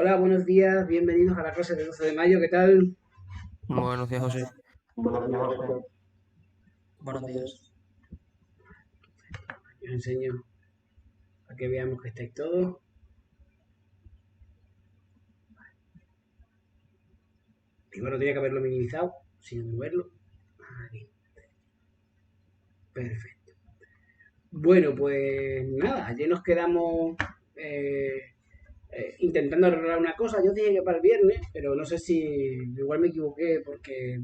Hola, buenos días, bienvenidos a la clase del 12 de mayo, ¿qué tal? Buenos días, José. Buenos días, José. Buenos días. Os enseño a que veamos que estáis todos. Y bueno, tenía que haberlo minimizado, sin moverlo. Aquí, perfecto. Bueno, pues nada, ayer nos quedamos eh, intentando arreglar una cosa. Yo dije que para el viernes, pero no sé si igual me equivoqué porque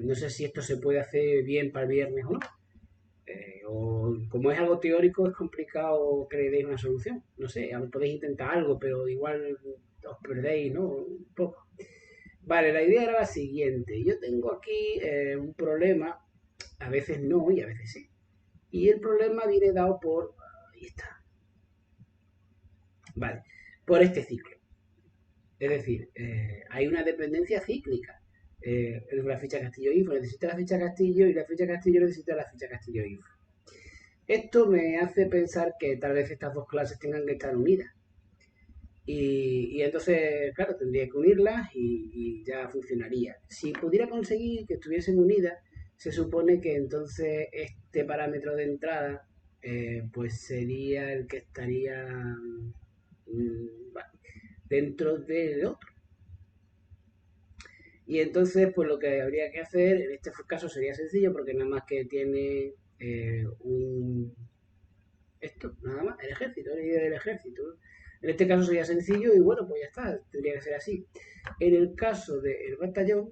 no sé si esto se puede hacer bien para el viernes o no. O como es algo teórico, es complicado que le deis una solución. No sé, podéis intentar algo, pero igual os perdéis, ¿no? Un poco. Vale, la idea era la siguiente. Yo tengo aquí un problema, a veces no y a veces sí. Y el problema viene dado por... Ahí está. Vale, por este ciclo. Es decir, hay una dependencia cíclica. La ficha Castillo Info necesita la ficha Castillo y la ficha Castillo necesita la ficha Castillo Info. Esto me hace pensar que tal vez estas dos clases tengan que estar unidas. Y entonces, claro, tendría que unirlas y ya funcionaría. Si pudiera conseguir que estuviesen unidas, se supone que entonces este parámetro de entrada pues sería el que estaría dentro del otro. Y entonces, pues lo que habría que hacer en este caso sería sencillo porque nada más que tiene un esto, nada más, el ejército, la idea del ejército. En este caso sería sencillo y bueno, pues ya está, tendría que ser así. En el caso del batallón,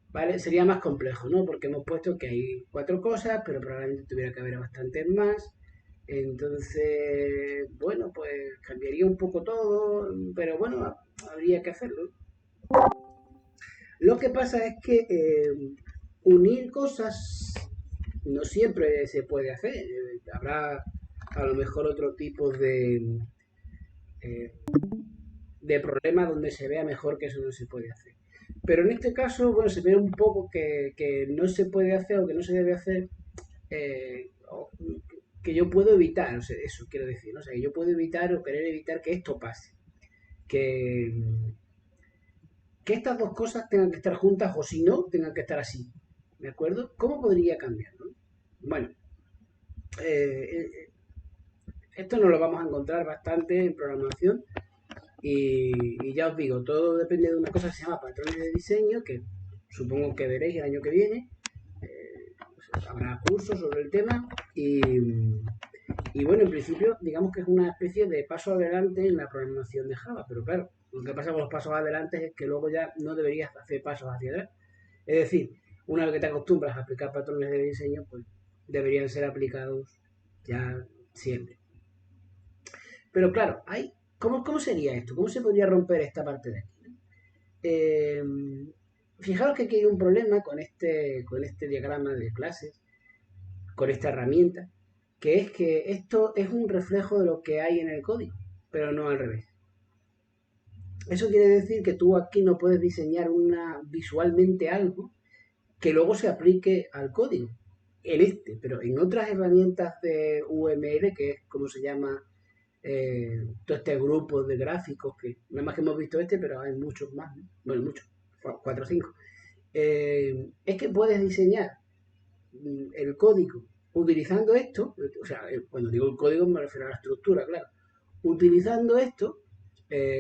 ¿vale? Sería más complejo, ¿no? Porque hemos puesto que hay cuatro cosas, pero probablemente tuviera que haber bastantes más. Entonces, bueno, pues cambiaría un poco todo, pero bueno, habría que hacerlo. Lo que pasa es que unir cosas no siempre se puede hacer. Habrá a lo mejor otro tipo eh, de problema donde se vea mejor que eso no se puede hacer. Pero en este caso, bueno, se ve un poco que no se puede hacer o que no se debe hacer, o que yo puedo evitar, o sea, eso quiero decir, ¿no? O sea, que yo puedo evitar o querer evitar que esto pase. Que, que estas dos cosas tengan que estar juntas o si no, tengan que estar así. ¿De acuerdo? ¿Cómo podría cambiar? ¿No? Bueno, eh, esto nos lo vamos a encontrar bastante en programación y ya os digo, todo depende de una cosa que se llama patrones de diseño, que supongo que veréis el año que viene. Pues habrá cursos sobre el tema y bueno, en principio digamos que es una especie de paso adelante en la programación de Java, pero claro, lo que pasa con los pasos adelante es que luego ya no deberías hacer pasos hacia atrás. Es decir, una vez que te acostumbras a aplicar patrones de diseño, pues deberían ser aplicados ya siempre. Pero claro, ¿cómo sería esto? ¿Cómo se podría romper esta parte de aquí? Eh, Fijaros que aquí hay un problema con este diagrama de clases, con esta herramienta, que es que esto es un reflejo de lo que hay en el código, pero no al revés. Eso quiere decir que tú aquí no puedes diseñar visualmente algo que luego se aplique al código, en este, pero en otras herramientas de UML, que es como se llama todo este grupo de gráficos, que nada más que hemos visto este, pero hay muchos más, ¿no? Bueno, muchos, cuatro o cinco. Es que puedes diseñar el código utilizando esto, o sea, cuando digo el código me refiero a la estructura, claro, utilizando esto,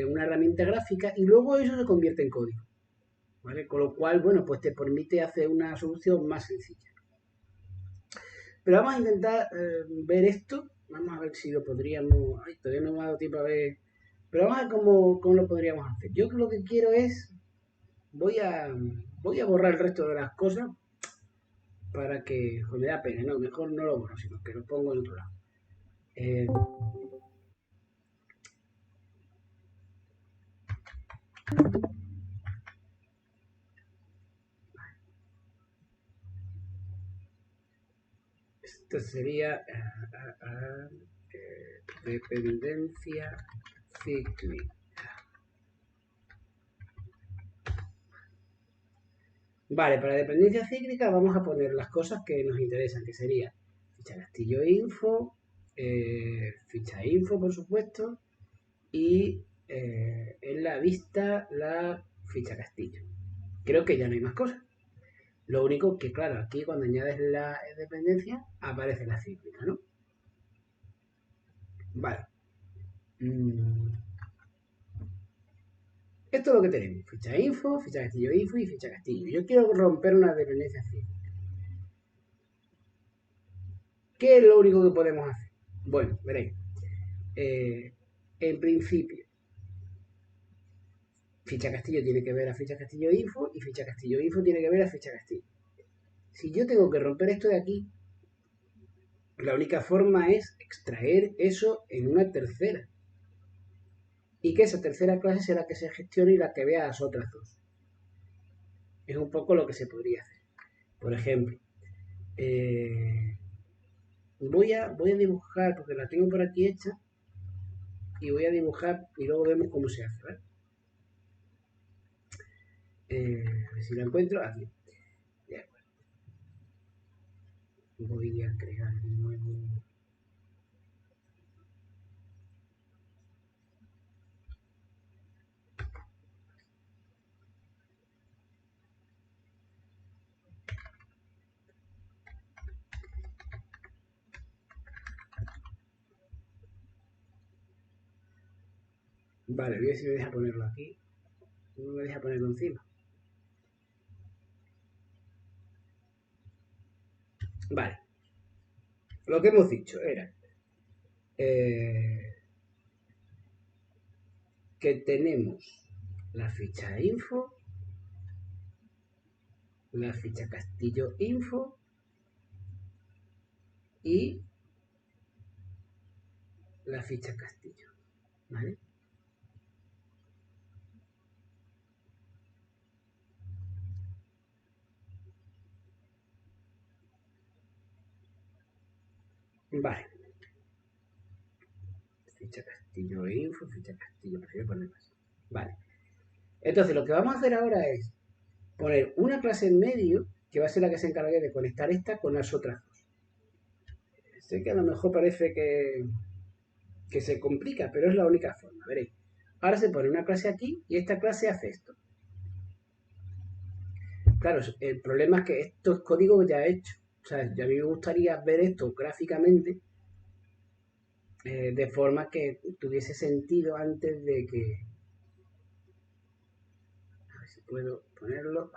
una herramienta gráfica, y luego eso se convierte en código, ¿vale? Con lo cual, bueno, pues te permite hacer una solución más sencilla. Pero vamos a intentar ver esto. Vamos a ver si lo podríamos. Ay, todavía no me ha dado tiempo a ver. Pero vamos a ver cómo lo podríamos hacer. Yo lo que quiero es. Voy a, voy a borrar el resto de las cosas para que. Pues me da pena, no, mejor no lo borro, sino que lo pongo en otro lado. Eh, Esto sería. Dependencia cíclica. Vale, para dependencia cíclica vamos a poner las cosas que nos interesan, que sería ficha Castillo Info, ficha info, por supuesto, y en la vista la ficha castillo. Creo que ya no hay más cosas. Lo único que, claro, aquí cuando añades la dependencia aparece la cíclica, ¿no? Vale. Esto es lo que tenemos. Ficha info, ficha castillo info y ficha castillo. Yo quiero romper una dependencia cíclica. ¿Qué es lo único que podemos hacer? Bueno, veréis. En principio, ficha castillo tiene que ver a ficha castillo info y ficha castillo info tiene que ver a ficha castillo. Si yo tengo que romper esto de aquí, la única forma es extraer eso en una tercera. Y que esa tercera clase sea la que se gestione y la que vea las otras dos. Es un poco lo que se podría hacer. Por ejemplo, voy a dibujar, porque la tengo por aquí hecha, y voy a dibujar y luego vemos cómo se hace, ¿vale? A ver si la encuentro aquí. De acuerdo. Voy a crear un nuevo. Vale, voy a ver si me deja ponerlo aquí. No me deja ponerlo encima. Vale. Lo que hemos dicho era que tenemos la ficha info, la ficha castillo info y la ficha castillo, ¿vale? Vale. Ficha castillo info, ficha castillo, prefiero ponerlo así. Vale. Entonces lo que vamos a hacer ahora es poner una clase en medio que va a ser la que se encargue de conectar esta con las otras dos. Sé que a lo mejor parece que se complica, pero es la única forma, veréis. Ahora se pone una clase aquí y esta clase hace esto. Claro, el problema es que esto es código ya hecho. O sea, a mí me gustaría ver esto gráficamente de forma que tuviese sentido antes de que... A ver si puedo ponerlo.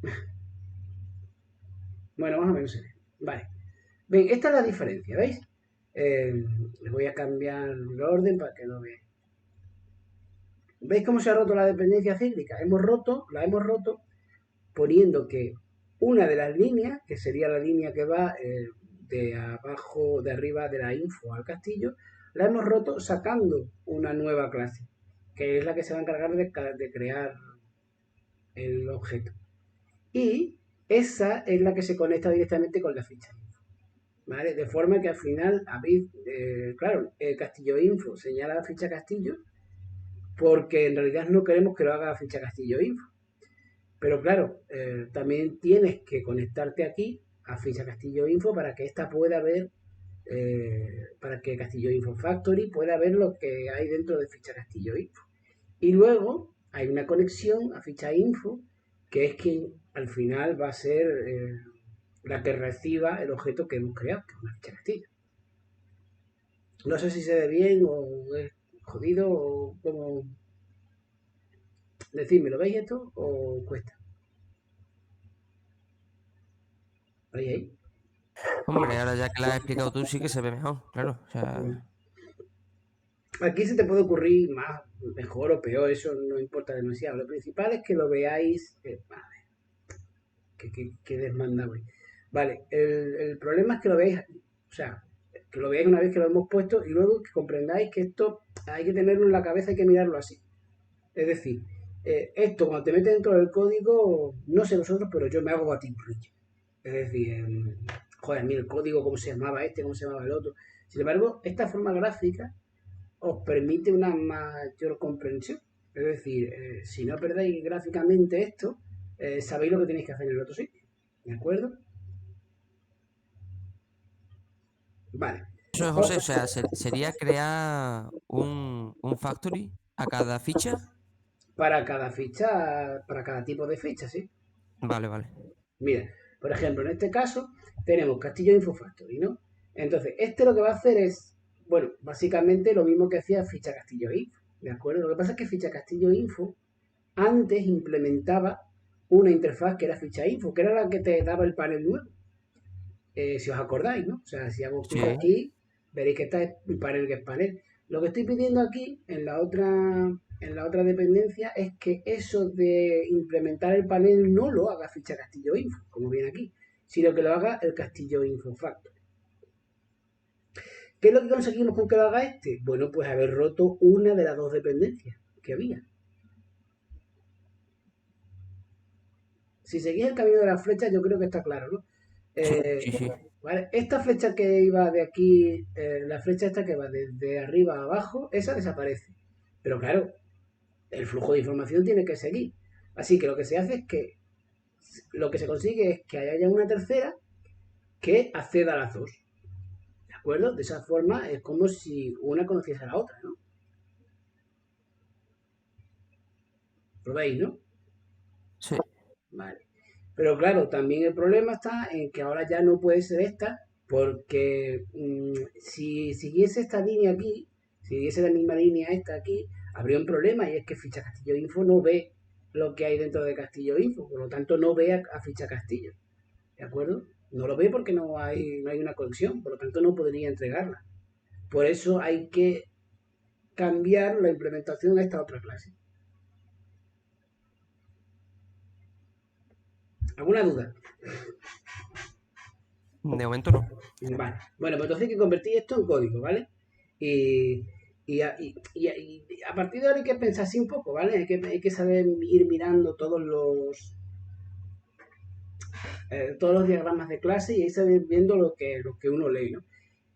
Vale. Bueno, más o menos se ve. Vale. Ven, esta es la diferencia, ¿veis? Les voy a cambiar el orden para que lo veáis. ¿Veis cómo se ha roto la dependencia cíclica? La hemos roto poniendo que una de las líneas, que sería la línea que va de abajo, de arriba de la info al castillo, la hemos roto sacando una nueva clase, que es la que se va a encargar de crear el objeto. Y esa es la que se conecta directamente con la ficha info. ¿Vale? De forma que al final habéis, claro, el castillo info señala la ficha castillo, porque en realidad no queremos que lo haga la ficha castillo info. Pero claro, también tienes que conectarte aquí a ficha Castillo Info para que esta pueda ver, para que Castillo Info Factory pueda ver lo que hay dentro de ficha Castillo Info. Y luego hay una conexión a ficha Info, que es quien al final va a ser la que reciba el objeto que hemos creado, que es una ficha Castillo. No sé si se ve bien o es jodido o como... Decidme, ¿lo veis esto o cuesta? ¿Veis ahí? Hombre, ahora ya que la has explicado tú, sí que se ve mejor, claro. O sea, Aquí se te puede ocurrir más, mejor o peor, eso no importa demasiado. Lo principal es que lo veáis. Vale, que desmanda hoy. Vale, el problema es que lo veáis aquí. O sea, que lo veáis una vez que lo hemos puesto y luego que comprendáis que esto hay que tenerlo en la cabeza, hay que mirarlo así. Es decir, esto cuando te metes dentro del código, no sé vosotros, pero yo me hago batiburrillo. Es decir, joder, mira el código, cómo se llamaba este, cómo se llamaba el otro. Sin embargo, esta forma gráfica os permite una mayor comprensión. Es decir, si no perdáis gráficamente esto, sabéis lo que tenéis que hacer en el otro sitio. ¿De acuerdo? Vale. Eso es, José, o sea, sería crear un factory a cada ficha. Para cada ficha, para cada tipo de ficha, ¿sí? Vale, vale. Mira, por ejemplo, en este caso tenemos Castillo Info Factory, ¿no? Entonces, este lo que va a hacer es, bueno, básicamente lo mismo que hacía Ficha Castillo Info, ¿de acuerdo? Lo que pasa es que Ficha Castillo Info antes implementaba una interfaz que era Ficha Info, que era la que te daba el panel nuevo, si os acordáis, ¿no? O sea, si hago clic Sí. aquí, veréis que está el panel que es panel. Lo que estoy pidiendo aquí en la otra dependencia es que eso de implementar el panel no lo haga Ficha Castillo Info, como viene aquí, sino que lo haga el Castillo Info Factor. ¿Qué es lo que conseguimos con que lo haga este? Bueno, pues haber roto una de las dos dependencias que había. Si seguís el camino de las flechas, yo creo que está claro, ¿no? Sí, Eh, sí, sí. ¿Vale? Esta flecha que iba de aquí, la flecha esta que va desde arriba a abajo, esa desaparece. Pero claro, el flujo de información tiene que seguir. Así que lo que se hace es que lo que se consigue es que haya una tercera que acceda a las dos. ¿De acuerdo? De esa forma es como si una conociese a la otra, ¿no? ¿Lo veis, no? Sí. Vale. Pero claro, también el problema está en que ahora ya no puede ser esta, porque si siguiese esta línea aquí, si siguiese la misma línea esta aquí, habría un problema y es que Ficha Castillo Info no ve lo que hay dentro de Castillo Info, por lo tanto no ve a Ficha Castillo, ¿de acuerdo? No lo ve porque no hay una conexión, por lo tanto no podría entregarla. Por eso hay que cambiar la implementación a esta otra clase. ¿Alguna duda? De momento no. Vale. Bueno, pues entonces hay que convertir esto en código, ¿vale? Y, y a partir de ahora hay que pensar así un poco, ¿vale? Hay que saber ir mirando todos los diagramas de clase y ahí saber viendo lo que uno lee, ¿no?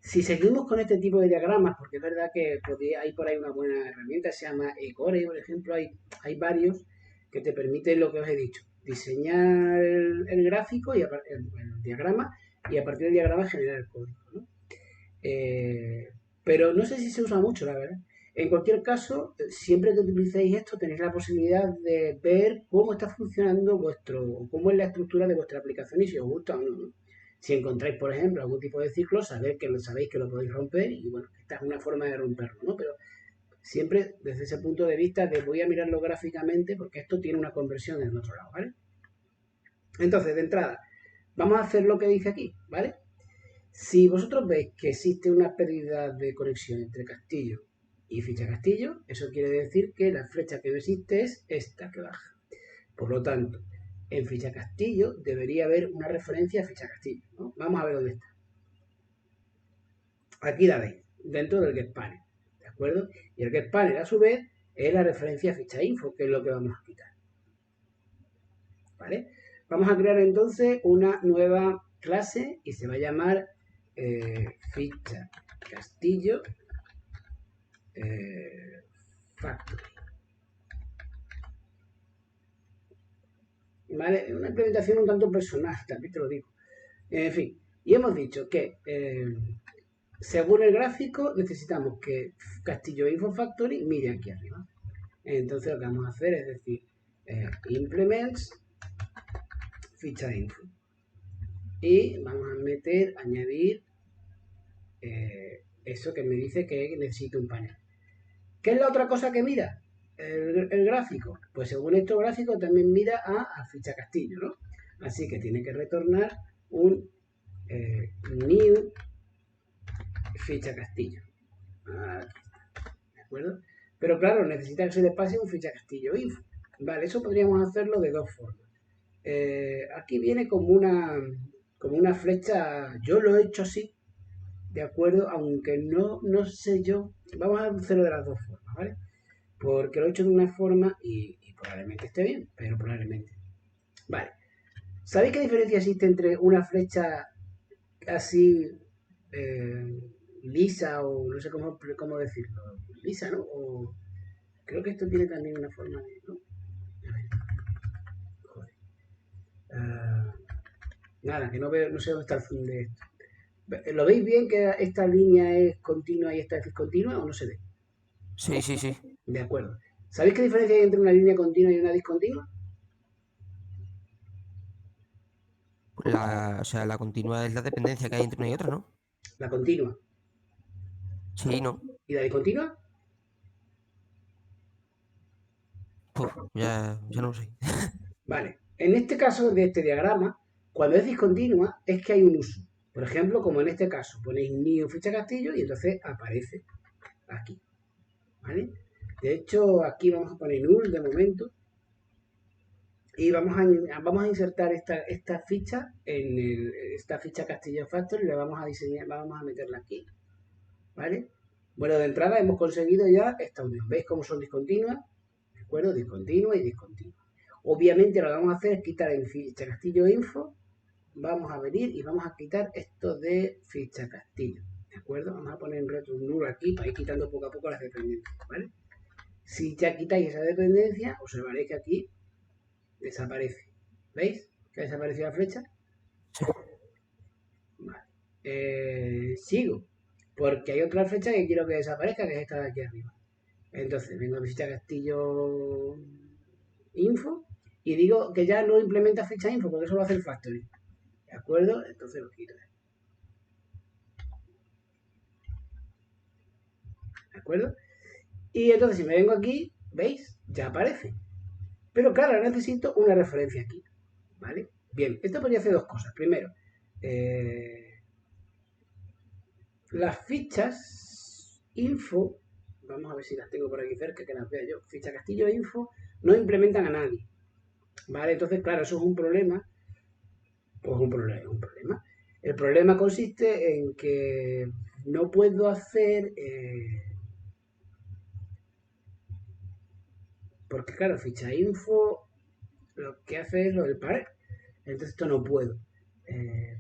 Si seguimos con este tipo de diagramas, porque es verdad que hay por ahí una buena herramienta, se llama Ecore, por ejemplo, hay varios que te permiten lo que os he dicho, diseñar el gráfico y el diagrama y a partir del diagrama generar el código, ¿no? Eh, pero no sé si se usa mucho, la verdad. En cualquier caso, siempre que utilicéis esto, tenéis la posibilidad de ver cómo está funcionando cómo es la estructura de vuestra aplicación y si os gusta o no, ¿no? Si encontráis, por ejemplo, algún tipo de ciclo, sabéis que lo podéis romper y bueno, esta es una forma de romperlo, ¿no? Pero siempre desde ese punto de vista de voy a mirarlo gráficamente porque esto tiene una conversión en el otro lado, ¿vale? Entonces, de entrada, vamos a hacer lo que dice aquí, ¿vale? Si vosotros veis que existe una pérdida de conexión entre Castillo y ficha Castillo, eso quiere decir que la flecha que no existe es esta que baja. Por lo tanto, en ficha Castillo debería haber una referencia a ficha Castillo, ¿no? Vamos a ver dónde está. Aquí la veis, dentro del getPanel, ¿de acuerdo? Y el getPanel, a su vez, es la referencia a ficha info, que es lo que vamos a quitar, ¿vale? Vamos a crear entonces una nueva clase y se va a llamar ficha Castillo Factory. ¿Vale? Una implementación un tanto personal, también te lo digo. En fin, y hemos dicho que según el gráfico necesitamos que Castillo Info Factory mire aquí arriba. Entonces lo que vamos a hacer es decir, implements ficha info. Y vamos a añadir eso que me dice que necesito un panel. ¿Qué es la otra cosa que mira? El gráfico. Pues según este gráfico también mira a ficha Castillo, ¿no? Así que tiene que retornar un new ficha Castillo. Aquí está, ¿de acuerdo? Pero claro, necesita que se le pase un ficha Castillo info. Vale, eso podríamos hacerlo de dos formas. Aquí viene como una flecha, yo lo he hecho así, ¿de acuerdo? Aunque no sé yo, vamos a hacerlo de las dos formas, ¿vale? Porque lo he hecho de una forma y probablemente esté bien, pero probablemente. Vale. ¿Sabéis qué diferencia existe entre una flecha así eh, lisa o no sé cómo decirlo? Lisa, ¿no? O creo que esto tiene también una forma de... ¿no? Joder. Uh, Nada, que no veo, no sé dónde está el zoom de esto. ¿Lo veis bien que esta línea es continua y esta es discontinua o no se ve? Sí, sí, sí. De acuerdo. ¿Sabéis qué diferencia hay entre una línea continua y una discontinua? O sea, la continua es la dependencia que hay entre una y otra, ¿no? La continua. Sí, ¿no? ¿Y la discontinua? Puf, ya no lo sé. Vale. En este caso de este diagrama, cuando es discontinua es que hay un uso. Por ejemplo, como en este caso, ponéis new ficha castillo y entonces aparece aquí. ¿Vale? De hecho, aquí vamos a poner null de momento y vamos a insertar esta ficha en esta ficha Castillo Factory y la vamos a diseñar, vamos a meterla aquí. ¿Vale? Bueno, de entrada hemos conseguido ya esta unión. ¿Veis cómo son discontinuas? ¿De acuerdo? Discontinua y discontinua. Obviamente lo que vamos a hacer es quitar en ficha Castillo Info. Vamos a venir y vamos a quitar esto de ficha Castillo. ¿De acuerdo? Vamos a poner en retro un nulo aquí para ir quitando poco a poco las dependencias. ¿Vale? Si ya quitáis esa dependencia, observaréis que aquí desaparece. ¿Veis? Que ha desaparecido la flecha. Sí. Vale. Sigo. Porque hay otra flecha que quiero que desaparezca, que es esta de aquí arriba. Entonces, vengo a ficha Castillo Info y digo que ya no implementa ficha info porque eso lo hace el factory. ¿De acuerdo? Entonces lo quito. ¿De acuerdo? Y entonces si me vengo aquí, ¿veis? Ya aparece. Pero claro, necesito una referencia aquí. ¿Vale? Bien, esto podría hacer dos cosas. Primero, eh, las fichas info, vamos a ver si las tengo por aquí cerca, que las vea yo. Ficha Castillo Info no implementan a nadie. ¿Vale? Entonces, claro, eso es un problema. Pues un problema, un problema. El problema consiste en que no puedo hacer, porque claro, ficha info lo que hace es lo del pared. Entonces esto no puedo,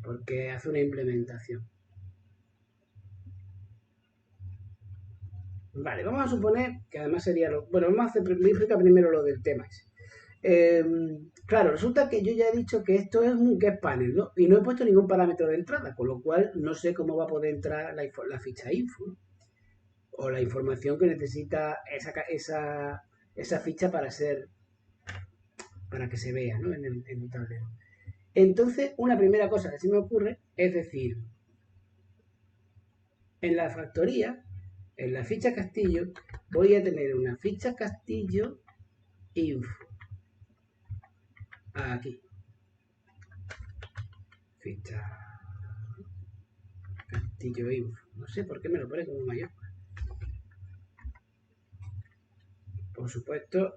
porque hace una implementación. Vale, vamos a suponer que además sería lo... Bueno, vamos a hacer, me explica primero lo del tema ese. Eh, claro, resulta que yo ya he dicho que esto es un get panel, ¿no? Y no he puesto ningún parámetro de entrada, con lo cual no sé cómo va a poder entrar la ficha info, ¿no? O la información que necesita esa ficha para que se vea, ¿no? En el tablero. Entonces, una primera cosa que se me ocurre es decir, en la factoría, en la ficha castillo, voy a tener una ficha castillo info. Aquí. Ficha castillo info. No sé por qué me lo pone como mayor. Por supuesto,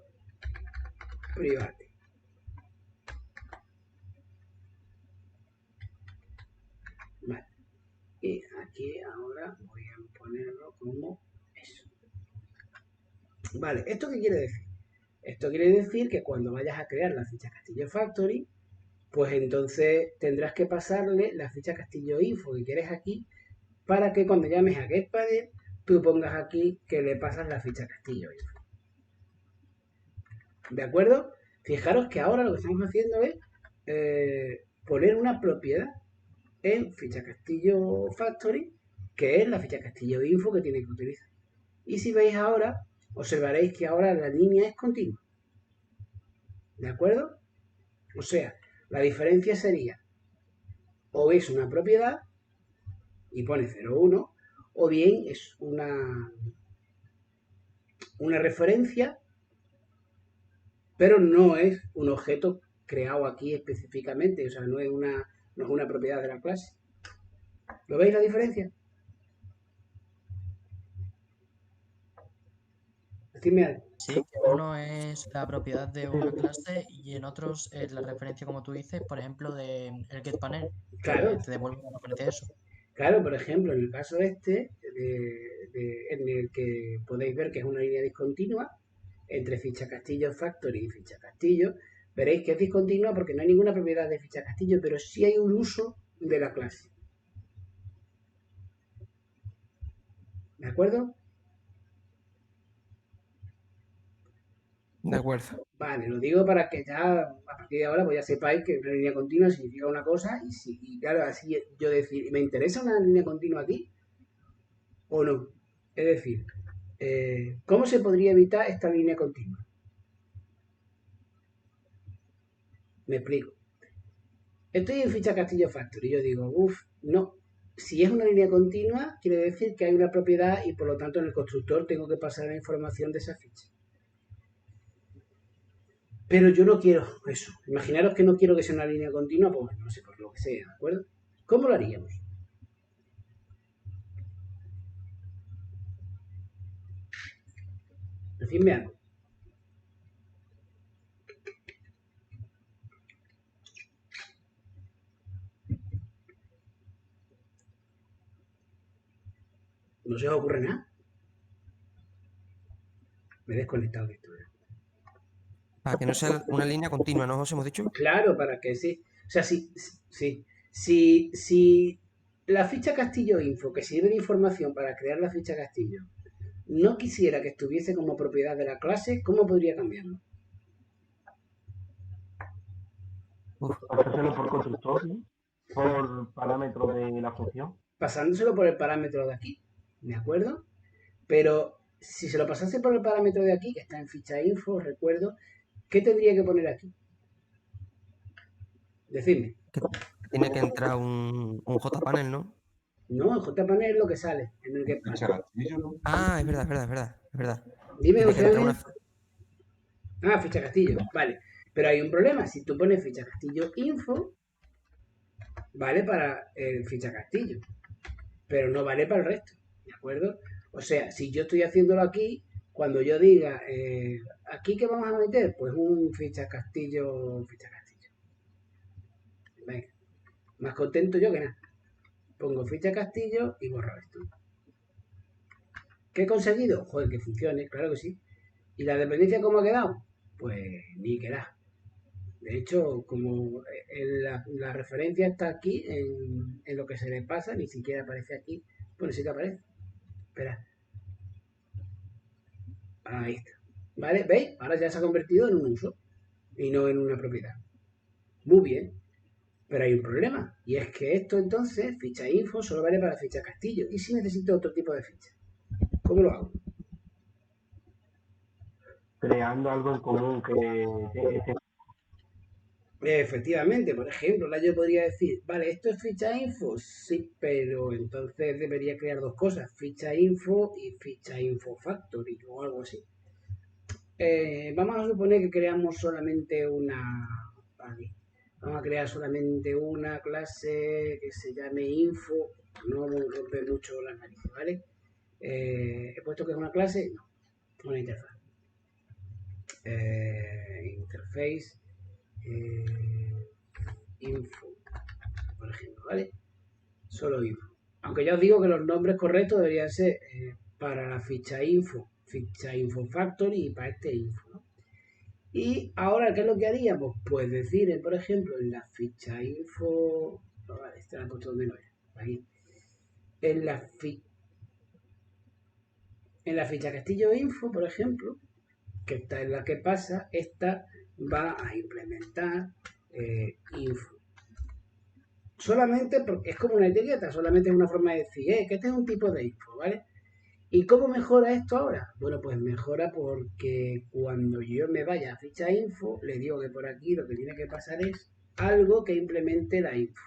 private. Vale. Y aquí ahora voy a ponerlo como eso. Vale, ¿esto qué quiere decir? Esto quiere decir que cuando vayas a crear la ficha Castillo Factory, pues entonces tendrás que pasarle la ficha Castillo Info que quieres aquí para que cuando llames a GetPaddle tú pongas aquí que le pasas la ficha Castillo Info. ¿De acuerdo? Fijaros que ahora lo que estamos haciendo es poner una propiedad en ficha Castillo Factory, que es la ficha Castillo Info que tiene que utilizar. Y si veis ahora, observaréis que ahora la línea es continua. ¿De acuerdo? O sea, la diferencia sería o es una propiedad y pone 0,1 o bien es una referencia, pero no es un objeto creado aquí específicamente, o sea, no es una propiedad de la clase. ¿Lo veis la diferencia? Decidme algo. Sí, que uno es la propiedad de una clase y en otros es la referencia, como tú dices, por ejemplo, de el getPanel, Claro, que te devuelve la referencia de eso. claro, por ejemplo, en el caso este, en el que podéis ver que es una línea discontinua entre ficha Castillo Factory y ficha Castillo, veréis que es discontinua porque no hay ninguna propiedad de ficha Castillo, pero sí hay un uso de la clase. ¿De acuerdo? De acuerdo. Vale, lo digo para que ya a partir de ahora pues ya sepáis que una línea continua significa una cosa y claro, así yo decir, ¿me interesa una línea continua aquí o no? Es decir, ¿cómo se podría evitar esta línea continua? Me explico. Estoy en ficha Castillo Factory y yo digo, uff, no. Si es una línea continua, quiere decir que hay una propiedad y por lo tanto en el constructor tengo que pasar la información de esa ficha. Pero yo no quiero eso. Imaginaros que no quiero que sea una línea continua, pues no sé, por lo que sea, ¿de acuerdo? ¿Cómo lo haríamos? Decidme algo. ¿No se os ocurre nada? Me he desconectado de esto. Para que no sea una línea continua, ¿no os hemos dicho? Claro, para que sí. O sea, si la ficha Castillo Info, que sirve de información para crear la ficha Castillo, no quisiera que estuviese como propiedad de la clase, ¿cómo podría cambiarlo? Uf, Pasárselo por constructor, ¿no? Por parámetro de la función. Pasándoselo por el parámetro de aquí, ¿de acuerdo? Pero si se lo pasase por el parámetro de aquí, que está en ficha info, recuerdo, ¿qué tendría que poner aquí? Decidme. que tiene que entrar un JPanel, ¿no? No, el JPanel es lo que sale. En el que... Ficha Castillo, ¿no? Ah, es verdad, es verdad, es verdad, es verdad. Dime, Tiene que entrar Eugenia. Ah, ficha Castillo, vale. Pero hay un problema. Si tú pones ficha Castillo info, vale para el ficha Castillo, pero no vale para el resto, ¿de acuerdo? O sea, si yo estoy haciéndolo aquí, cuando yo diga, ¿aquí qué vamos a meter? Pues un ficha Castillo, ficha Castillo. Venga, más contento yo que nada. Pongo ficha Castillo y borro esto. ¿Qué he conseguido? Joder, que funcione, claro que sí. ¿Y la dependencia cómo ha quedado? Pues ni queda. De hecho, como la referencia está aquí en lo que se le pasa, ni siquiera aparece aquí. Bueno, sí que aparece. Espera. Ahí está. ¿Vale? ¿Veis? Ahora ya se ha convertido en un uso y no en una propiedad. Muy bien. Pero hay un problema. Y es que esto entonces, ficha info, solo vale para ficha Castillo. ¿Y si necesito otro tipo de ficha? ¿Cómo lo hago? Creando algo en común que Efectivamente, por ejemplo, la yo podría decir, vale, esto es ficha info, sí, pero entonces debería crear dos cosas, ficha info y ficha info factory o algo así. Vamos a suponer que creamos solamente una, vale, vamos a crear solamente una clase que se llame info, no romper mucho las narices, ¿vale? He puesto que es una clase, no, una interfaz. Interface info, por ejemplo, ¿vale? Solo info. Aunque ya os digo que los nombres correctos deberían ser para la ficha info factory y para este info, ¿no? Y ahora, ¿qué es lo que haríamos? Pues decir, por ejemplo, en la ficha info, no, vale, esta la he puesto donde no era, aquí. En la ficha Castillo Info, por ejemplo, que esta es la que pasa, esta va a implementar info. Solamente porque es como una etiqueta, solamente es una forma de decir, que este es un tipo de info, ¿vale? ¿Y cómo mejora esto ahora? Bueno, pues mejora porque cuando yo me vaya a ficha info, le digo que por aquí lo que tiene que pasar es algo que implemente la info.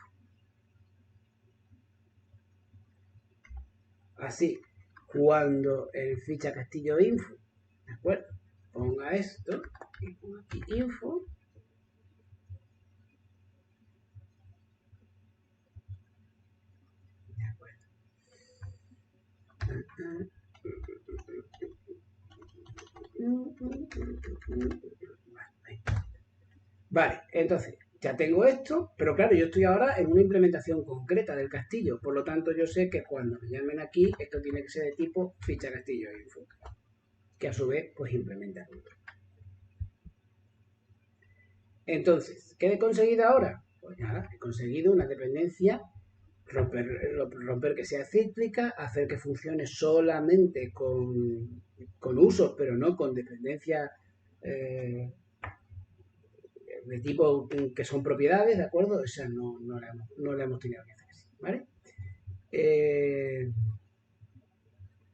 Así, cuando el ficha Castillo info, ¿de acuerdo? Ponga esto y pongo aquí info. De acuerdo. Vale, entonces ya tengo esto, pero claro, yo estoy ahora en una implementación concreta del castillo, por lo tanto yo sé que cuando me llamen aquí, esto tiene que ser de tipo ficha castillo info, que a su vez pues implementa otro. Entonces, ¿qué he conseguido ahora? Pues nada, he conseguido una dependencia, romper que sea cíclica, hacer que funcione solamente con usos, pero no con dependencias de tipo que son propiedades, ¿de acuerdo? O sea, no la hemos tenido que hacer así, ¿vale?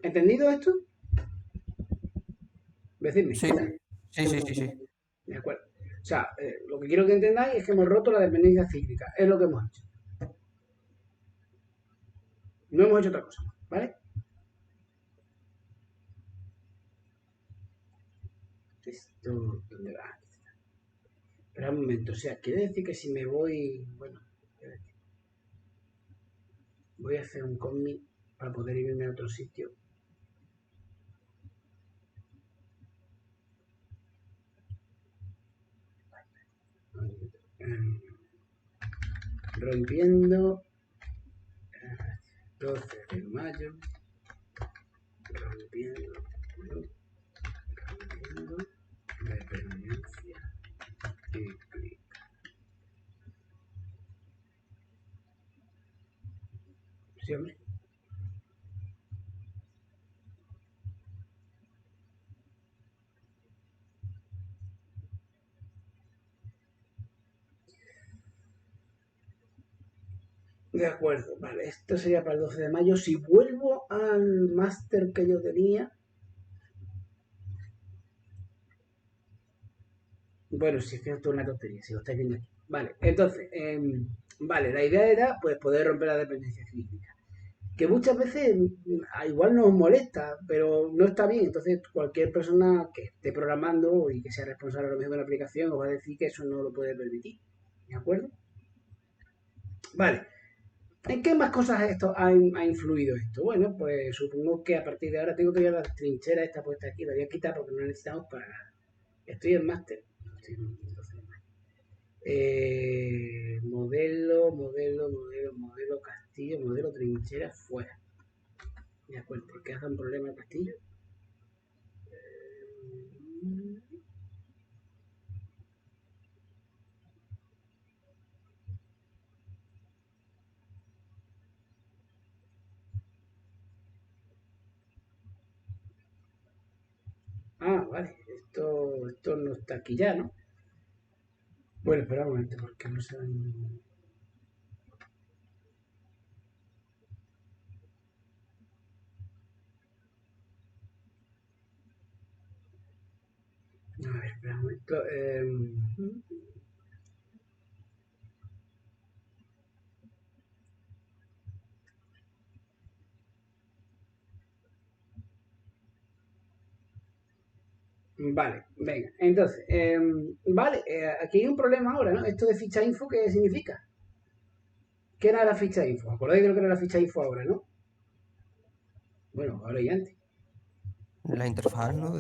¿Entendido esto? Decidme. Sí, sí. De acuerdo. O sea, lo que quiero que entendáis es que hemos roto la dependencia cíclica. Es lo que hemos hecho. No hemos hecho otra cosa, ¿vale? Esto, ¿dónde va? Espera un momento, o sea, quiere decir que si me voy, bueno, voy a hacer un commit para poder irme a otro sitio. Rompiendo 12 de mayo, rompiendo dependencia cíclica. Sí, hombre. De acuerdo, vale, esto sería para el 12 de mayo. Si vuelvo al máster que yo tenía, bueno, si es que esto es una tontería, si lo estáis viendo aquí. Vale, entonces, vale, la idea era pues poder romper la dependencia cíclica. Que muchas veces igual nos molesta, pero no está bien. Entonces, cualquier persona que esté programando y que sea responsable a lo mejor de la aplicación os va a decir que eso no lo puede permitir. ¿De acuerdo? Vale. ¿En qué más cosas esto ha influido esto? Bueno, pues supongo que a partir de ahora tengo que ver la trinchera esta puesta aquí. La voy a quitar porque no la necesitamos para nada. Estoy en máster. Modelo castillo, modelo trinchera fuera. De acuerdo, ¿por qué hacen problema el castillo? Ah, vale, esto no está aquí ya, ¿no? Bueno, espera un momento, porque no se ven... A ver, espera un momento. Vale, venga, entonces, vale, aquí hay un problema ahora, ¿no? Esto de ficha info, ¿qué significa? ¿Qué era la ficha info? ¿Acordáis de lo que era la ficha info ahora, no? Bueno, ahora y antes. La interfaz, ¿no?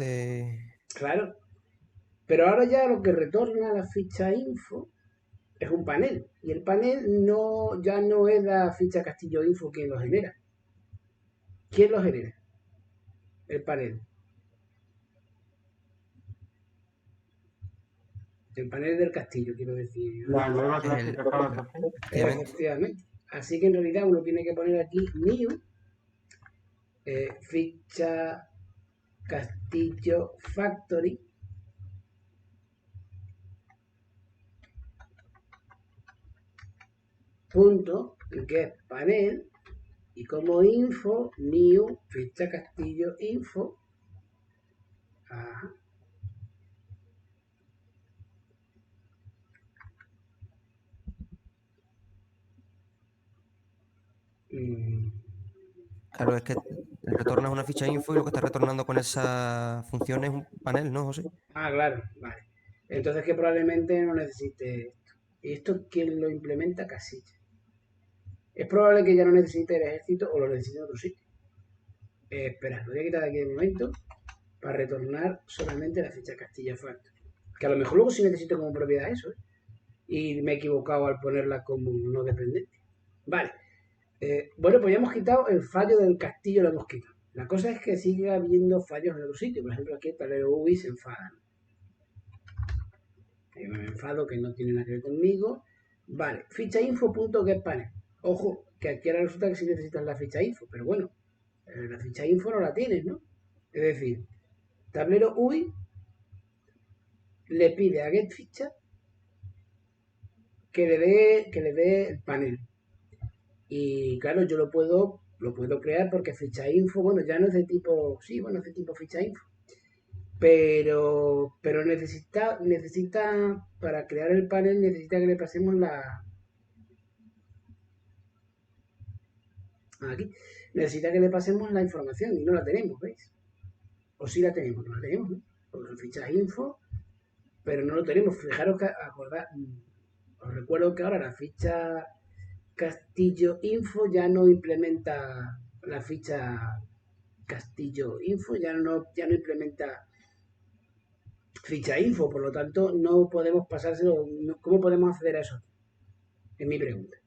Claro, pero ahora ya lo que retorna la ficha info es un panel. Y el panel ya no es la ficha Castillo Info quien lo genera. ¿Quién lo genera? El panel. El panel del castillo, quiero decir. La nueva clase El- que acabas de hacer. Efectivamente. Efectivamente. Así que en realidad uno tiene que poner aquí new ficha Castillo Factory punto get panel y como info new ficha Castillo info. Ajá. Claro, es que retornas una ficha info y lo que está retornando con esa función es un panel, ¿no, José? Ah, claro, vale. Entonces que probablemente no necesite esto. ¿Y esto quién lo implementa? Casilla. Es probable que ya no necesite el ejército o lo necesite en otro sitio. Espera, lo voy a quitar de aquí de momento para retornar solamente la ficha Castilla Factory. Que a lo mejor luego sí necesito como propiedad eso, ¿eh? Y me he equivocado al ponerla como no dependiente. Vale. Bueno, pues ya hemos quitado el fallo del castillo, lo hemos quitado. La cosa es que sigue habiendo fallos en otro sitio. Por ejemplo, aquí el tablero UI se enfada. Yo me enfado que no tiene nada que ver conmigo. Vale, ficha info.getPanel. Ojo, que aquí ahora resulta que sí necesitas la ficha info, pero bueno, la ficha info no la tienes, ¿no? Es decir, tablero UI le pide a getFicha que le dé el panel. Y claro, yo lo puedo crear porque ficha info, bueno, ya no es de tipo, sí, bueno, es de tipo ficha info. Pero necesita, para crear el panel, necesita que le pasemos aquí, necesita que le pasemos la información y no la tenemos, ¿veis? O sí la tenemos, no la tenemos, ¿no? Porque son fichas info, pero no lo tenemos. Fijaros que, os recuerdo que ahora la ficha Castillo Info ya no implementa la ficha Castillo Info, ya no implementa ficha info, por lo tanto no podemos pasárselo. ¿Cómo podemos acceder a eso? Es mi pregunta.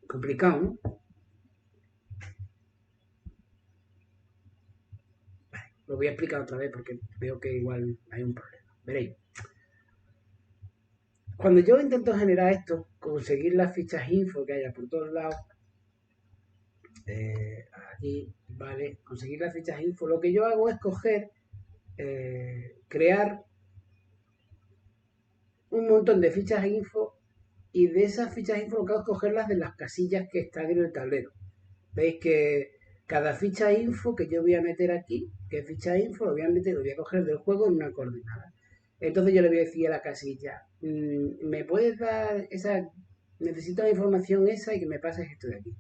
Complicado, ¿no? Vale, lo voy a explicar otra vez porque veo que igual hay un problema. Veréis. Cuando yo intento generar esto, conseguir las fichas info que haya por todos lados, aquí, vale, conseguir las fichas info, lo que yo hago es crear un montón de fichas info y de esas fichas info lo que hago es cogerlas de las casillas que están en el tablero. Veis que cada ficha info que yo voy a meter aquí, que ficha info, lo voy a coger del juego en una coordenada. Entonces yo le voy a decir a la casilla, ¿me puedes dar esa? Necesito la información esa y que me pases esto de aquí.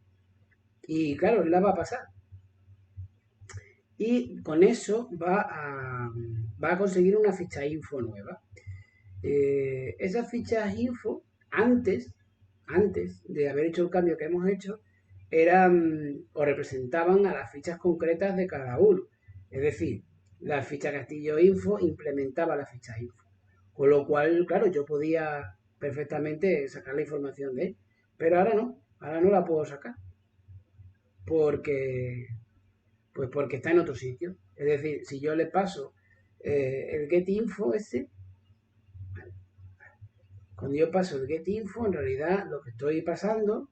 Y claro, la va a pasar. Y con eso va a conseguir una ficha info nueva. Esas fichas info, antes de haber hecho el cambio que hemos hecho, eran o representaban a las fichas concretas de cada uno. Es decir, la ficha Castillo Info implementaba la ficha info. Con lo cual, claro, yo podía perfectamente sacar la información de él. Pero ahora no la puedo sacar. Porque está en otro sitio. Es decir, si yo le paso el getInfo ese, cuando yo paso el getInfo, en realidad lo que estoy pasando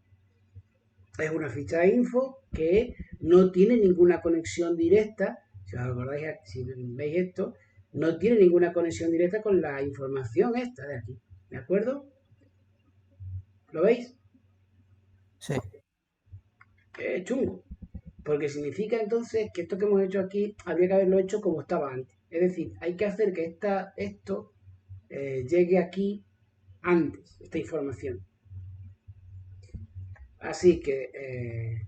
es una ficha info que no tiene ninguna conexión directa. Si os acordáis, si veis esto, no tiene ninguna conexión directa con la información esta de aquí. ¿De acuerdo? ¿Lo veis? Sí. Chungo. Porque significa entonces que esto que hemos hecho aquí habría que haberlo hecho como estaba antes. Es decir, hay que hacer que esto llegue aquí antes, esta información. Así que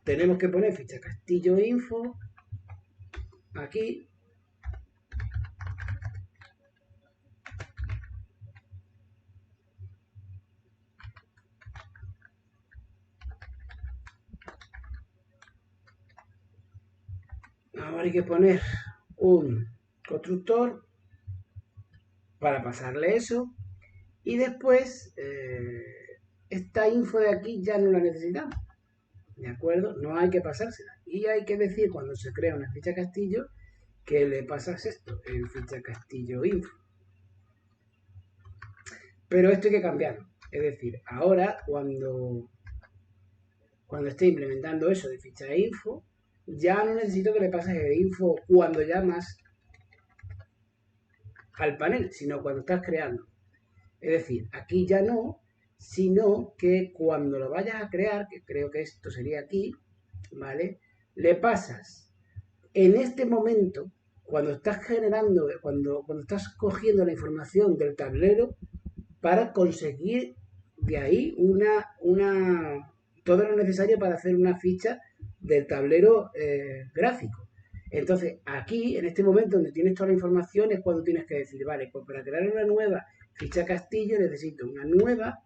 tenemos que poner ficha Castillo Info aquí. Ahora hay que poner un constructor para pasarle eso. Y después esta info de aquí ya no la necesitamos. ¿De acuerdo? No hay que pasársela. Y hay que decir cuando se crea una ficha Castillo que le pasas esto, el ficha Castillo Info. Pero esto hay que cambiarlo. Es decir, ahora cuando esté implementando eso de ficha info, ya no necesito que le pases el info cuando llamas al panel, sino cuando estás creando. Es decir, aquí ya no, sino que cuando lo vayas a crear, que creo que esto sería aquí, ¿vale? Le pasas en este momento, cuando estás generando, cuando estás cogiendo la información del tablero para conseguir de ahí todo lo necesario para hacer una ficha del tablero gráfico. Entonces, aquí, en este momento donde tienes toda la información, es cuando tienes que decir, vale, pues para crear una nueva ficha Castillo necesito una nueva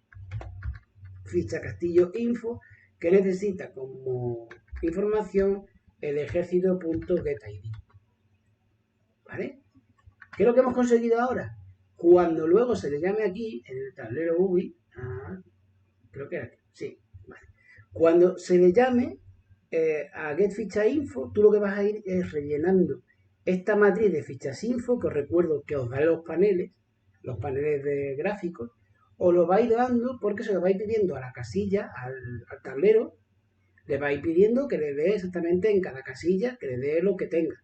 ficha Castillo Info que necesita como información el ejército.getID. ¿Vale? ¿Qué es lo que hemos conseguido ahora? Cuando luego se le llame aquí, en el tablero UBI, creo que era aquí, sí, vale. Cuando se le llame a getFichaInfo, tú lo que vas a ir es rellenando esta matriz de fichas info, que os recuerdo que os da los paneles de gráficos, os lo vais dando porque se lo vais pidiendo a la casilla, al tablero, le vais pidiendo que le dé exactamente en cada casilla, que le dé lo que tenga.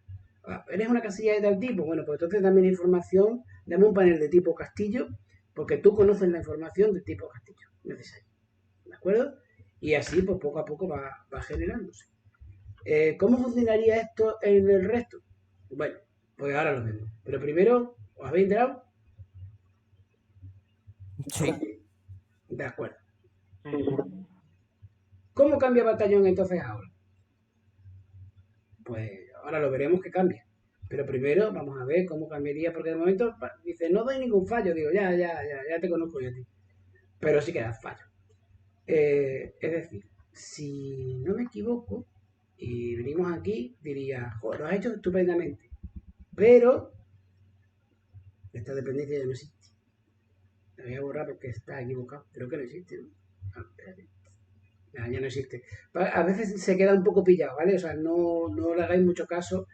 ¿Eres una casilla de tal tipo? Bueno, pues entonces dame la información, dame un panel de tipo castillo, porque tú conoces la información de tipo castillo necesaria. ¿De acuerdo? Y así, pues poco a poco va generándose. ¿Cómo funcionaría esto en el resto? Bueno, pues ahora lo vemos. Pero primero, ¿os habéis enterado? Sí. De acuerdo. Sí, sí. ¿Cómo cambia batallón entonces ahora? Pues ahora lo veremos que cambia. Pero primero vamos a ver cómo cambiaría, porque de momento dice, no doy ningún fallo. Digo, ya te conozco yo a ti. Pero sí que da fallo. Es decir, si no me equivoco, y venimos aquí, diría, joder, lo has hecho estupendamente. Pero esta dependencia ya no existe. La voy a borrar porque está equivocado. Creo que no existe, ¿no? Espérate. Ya no existe. A veces se queda un poco pillado, ¿vale? O sea, no le hagáis mucho caso.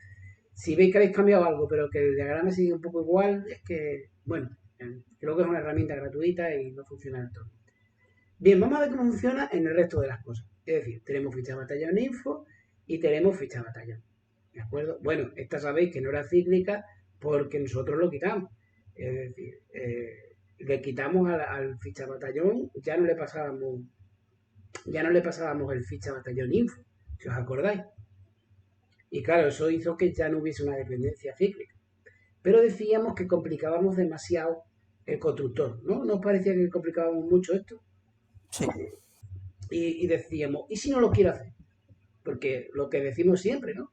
Si veis que habéis cambiado algo, pero que el diagrama sigue un poco igual, es que, bueno, creo que es una herramienta gratuita y no funciona del todo. Bien, vamos a ver cómo funciona en el resto de las cosas. Es decir, tenemos ficha de batallón info y tenemos ficha de batallón. ¿De acuerdo? Bueno, esta sabéis que no era cíclica porque nosotros lo quitamos. Es decir, le quitamos al ficha batallón, ya no le pasábamos el ficha batallón info, si os acordáis. Y claro, eso hizo que ya no hubiese una dependencia cíclica. Pero decíamos que complicábamos demasiado el constructor, ¿no? ¿No os parecía que complicábamos mucho esto? Sí. Y decíamos, ¿y si no lo quiero hacer? Porque lo que decimos siempre, ¿no?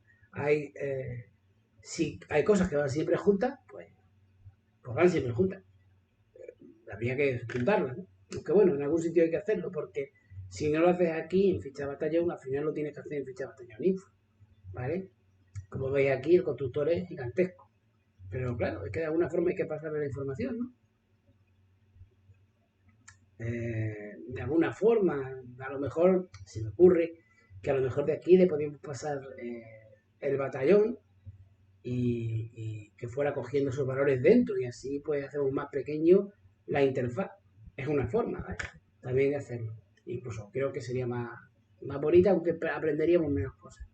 Si hay cosas que van siempre juntas, pues van siempre juntas. Habría que juntarlas, ¿no? Aunque bueno, en algún sitio hay que hacerlo, porque si no lo haces aquí en ficha batallón, al final lo tienes que hacer en ficha batallón info, ¿vale? Como veis aquí, el constructor es gigantesco. Pero claro, es que de alguna forma hay que pasarle la información, ¿no? De alguna forma, a lo mejor se me ocurre que a lo mejor de aquí le podríamos pasar el batallón y que fuera cogiendo esos valores dentro y así pues hacemos más pequeño la interfaz. Es una forma, ¿vale? También de hacerlo. Incluso creo que sería más bonita, aunque aprenderíamos menos cosas.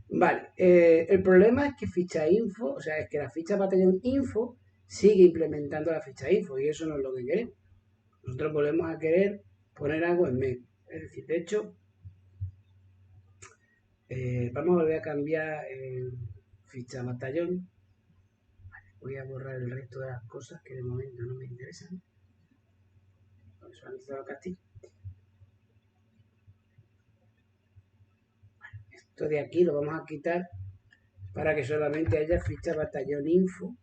Vale, el problema es que ficha info, o sea, es que la ficha batallón info sigue implementando la ficha info y eso no es lo que queremos. Nosotros volvemos a querer poner algo en medio. Es decir, de hecho, vamos a volver a cambiar ficha batallón. Vale, voy a borrar el resto de las cosas que de momento no me interesan. Visualizar el castillo. Vale, esto de aquí lo vamos a quitar para que solamente haya ficha batallón info.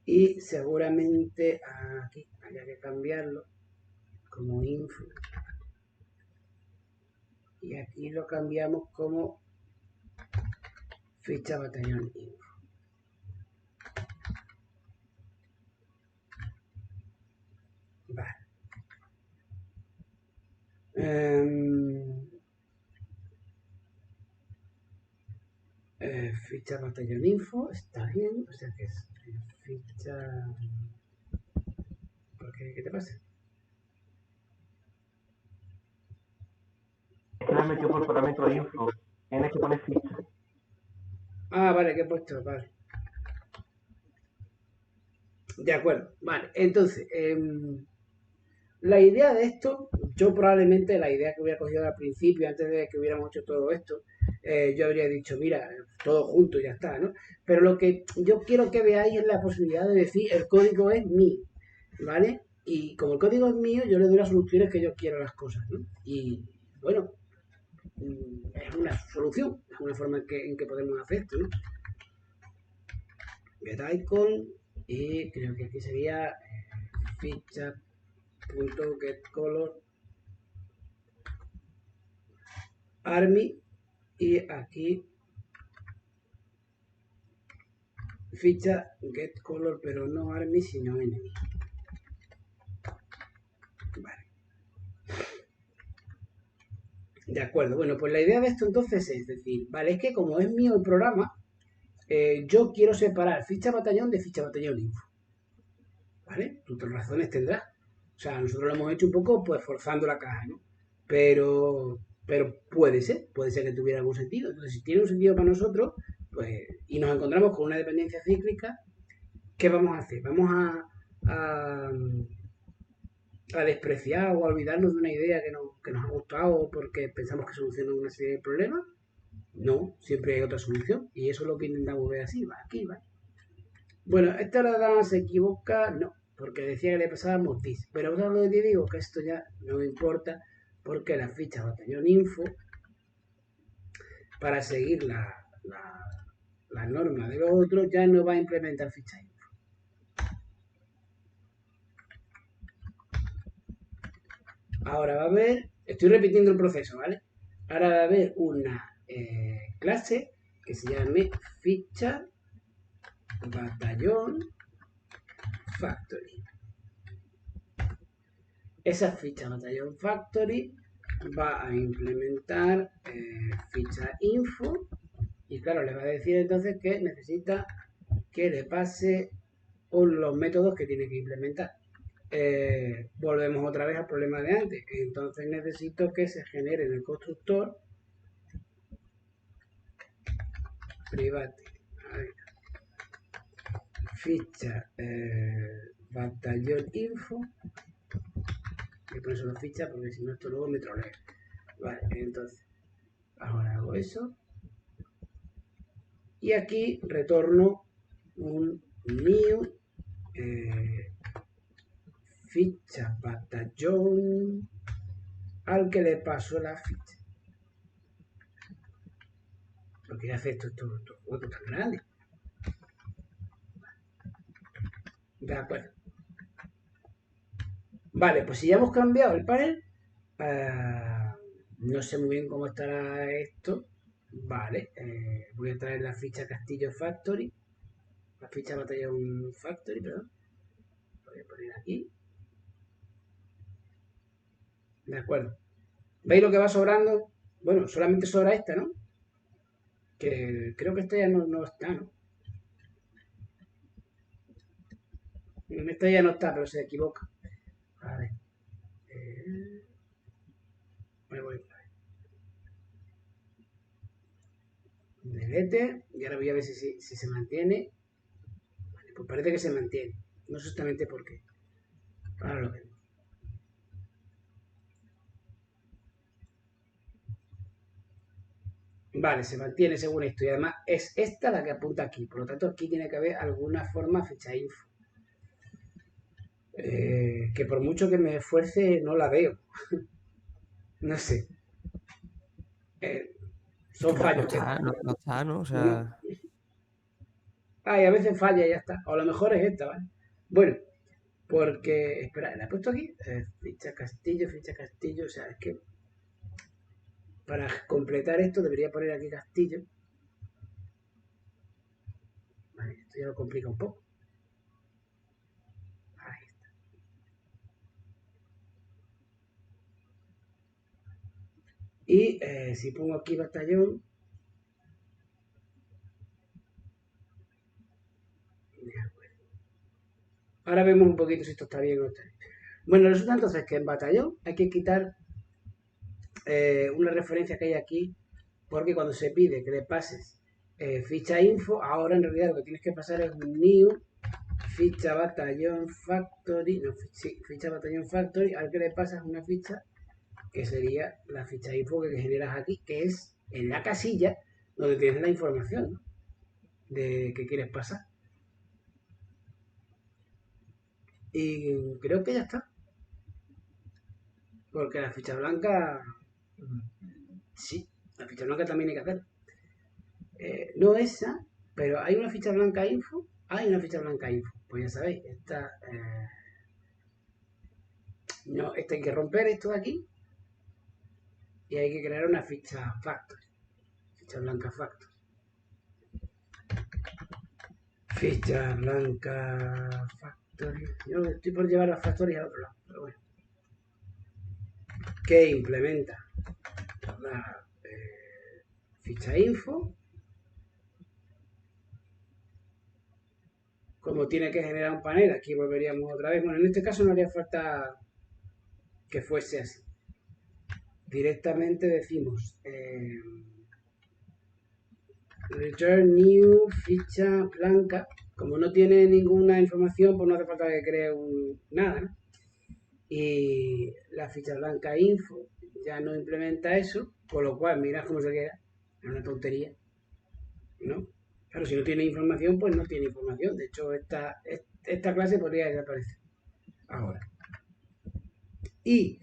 Y seguramente aquí haya que cambiarlo como info. Y aquí lo cambiamos como ficha batallón info. Vale. Ficha batallón info está bien, o sea que es ficha. ¿Qué te pasa? Se me metió por parámetro de info. Tienes que poner ficha. Ah, vale, que he puesto, vale. De acuerdo, vale. Entonces, la idea de esto, yo probablemente la idea que hubiera cogido al principio, antes de que hubiéramos hecho todo esto, yo habría dicho, mira, todo junto y ya está, ¿no? Pero lo que yo quiero que veáis es la posibilidad de decir, el código es mío, ¿vale? Y como el código es mío, yo le doy las soluciones que yo quiero a las cosas, ¿no? Y bueno, es una solución, es una forma en que podemos hacer esto, ¿no? GetIcon y creo que aquí sería ficha.getColor army y aquí ficha getColor, pero no army sino enemy. Vale. De acuerdo, bueno, pues la idea de esto entonces es decir, vale, es que como es mío el programa, yo quiero separar ficha batallón de ficha batallón info. ¿Vale? Tus razones tendrás. O sea, nosotros lo hemos hecho un poco pues forzando la caja, ¿no? Pero puede ser que tuviera algún sentido. Entonces, si tiene un sentido para nosotros, pues, y nos encontramos con una dependencia cíclica, ¿qué vamos a hacer? ¿Vamos a, a despreciar o a olvidarnos de una idea que nos ha gustado porque pensamos que soluciona una serie de problemas? No, siempre hay otra solución. Y eso es lo que intentamos ver así, va aquí, va. Bueno, esta la dama se equivoca, no, porque decía que le pasábamos this. Pero ¿sabes lo que te digo? Que esto ya no me importa, porque la ficha batallón info, para seguir la norma de los otros, ya no va a implementar ficha info. Ahora va a haber, estoy repitiendo el proceso, ¿vale? Ahora va a haber una clase que se llame ficha batallón factory. Esa ficha batallón factory va a implementar ficha info y claro, le va a decir entonces que necesita que le pase los métodos que tiene que implementar. Volvemos otra vez al problema de antes. Entonces necesito que se genere en el constructor private ficha batallón info. Voy a poner solo ficha porque si no esto luego me trolea. Vale, entonces ahora hago eso y aquí retorno un new ficha batallón al que le paso la ficha. Porque ya hace estos huecos tan grandes. De acuerdo. Vale, pues si ya hemos cambiado el panel, no sé muy bien cómo estará esto. Vale, voy a traer la ficha Castillo Factory, la ficha Batallón Factory, perdón. Lo voy a poner aquí. De acuerdo. ¿Veis lo que va sobrando? Bueno, solamente sobra esta, ¿no? Que creo que esta ya no está, ¿no? Esta ya no está, pero se equivoca. A ver. Me voy. Delete. Y ahora voy a ver si se mantiene. Vale, pues parece que se mantiene. No sé exactamente por qué. Ahora lo vemos. Vale, se mantiene según esto. Y además es esta la que apunta aquí. Por lo tanto, aquí tiene que haber alguna forma ficha info. Que por mucho que me esfuerce, no la veo. No sé. Son fallos. No está, ¿no? O sea, Ay, a veces falla y ya está. O a lo mejor es esta, ¿vale? Bueno, porque. Espera, ¿la he puesto aquí? Ficha Castillo. O sea, es que. Para completar esto debería poner aquí Castillo. Vale, esto ya lo complica un poco. Ahí está. Y si pongo aquí batallón. De acuerdo. Ahora vemos un poquito si esto está bien o no está bien. Bueno, resulta entonces que en batallón hay que quitar una referencia que hay aquí, porque cuando se pide que le pases ficha info, ahora en realidad lo que tienes que pasar es un new ficha batallón factory, no, sí, ficha batallón factory, al que le pasas una ficha que sería la ficha info que generas aquí, que es en la casilla donde tienes la información, ¿no? De que quieres pasar. Y creo que ya está. Porque la ficha blanca, sí, la ficha blanca también hay que hacer. No esa, pero hay una ficha blanca info. Hay una ficha blanca info. Pues ya sabéis, esta, no, esta hay que romper esto de aquí. Y hay que crear una ficha factory. Ficha blanca factory. Ficha blanca factory. Yo estoy por llevar las factories al otro lado, pero bueno. Que implementa la ficha info. Como como tiene que generar un panel, aquí volveríamos otra vez. Bueno, en este caso no haría falta que fuese así. Directamente decimos return new ficha blanca. Como no tiene ninguna información, pues no hace falta que cree nada, ¿no? Y la ficha blanca info ya no implementa eso, con lo cual mirad cómo se queda. Es una tontería, ¿no? Claro, si no tiene información, pues no tiene información. De hecho, esta clase podría desaparecer ahora. Y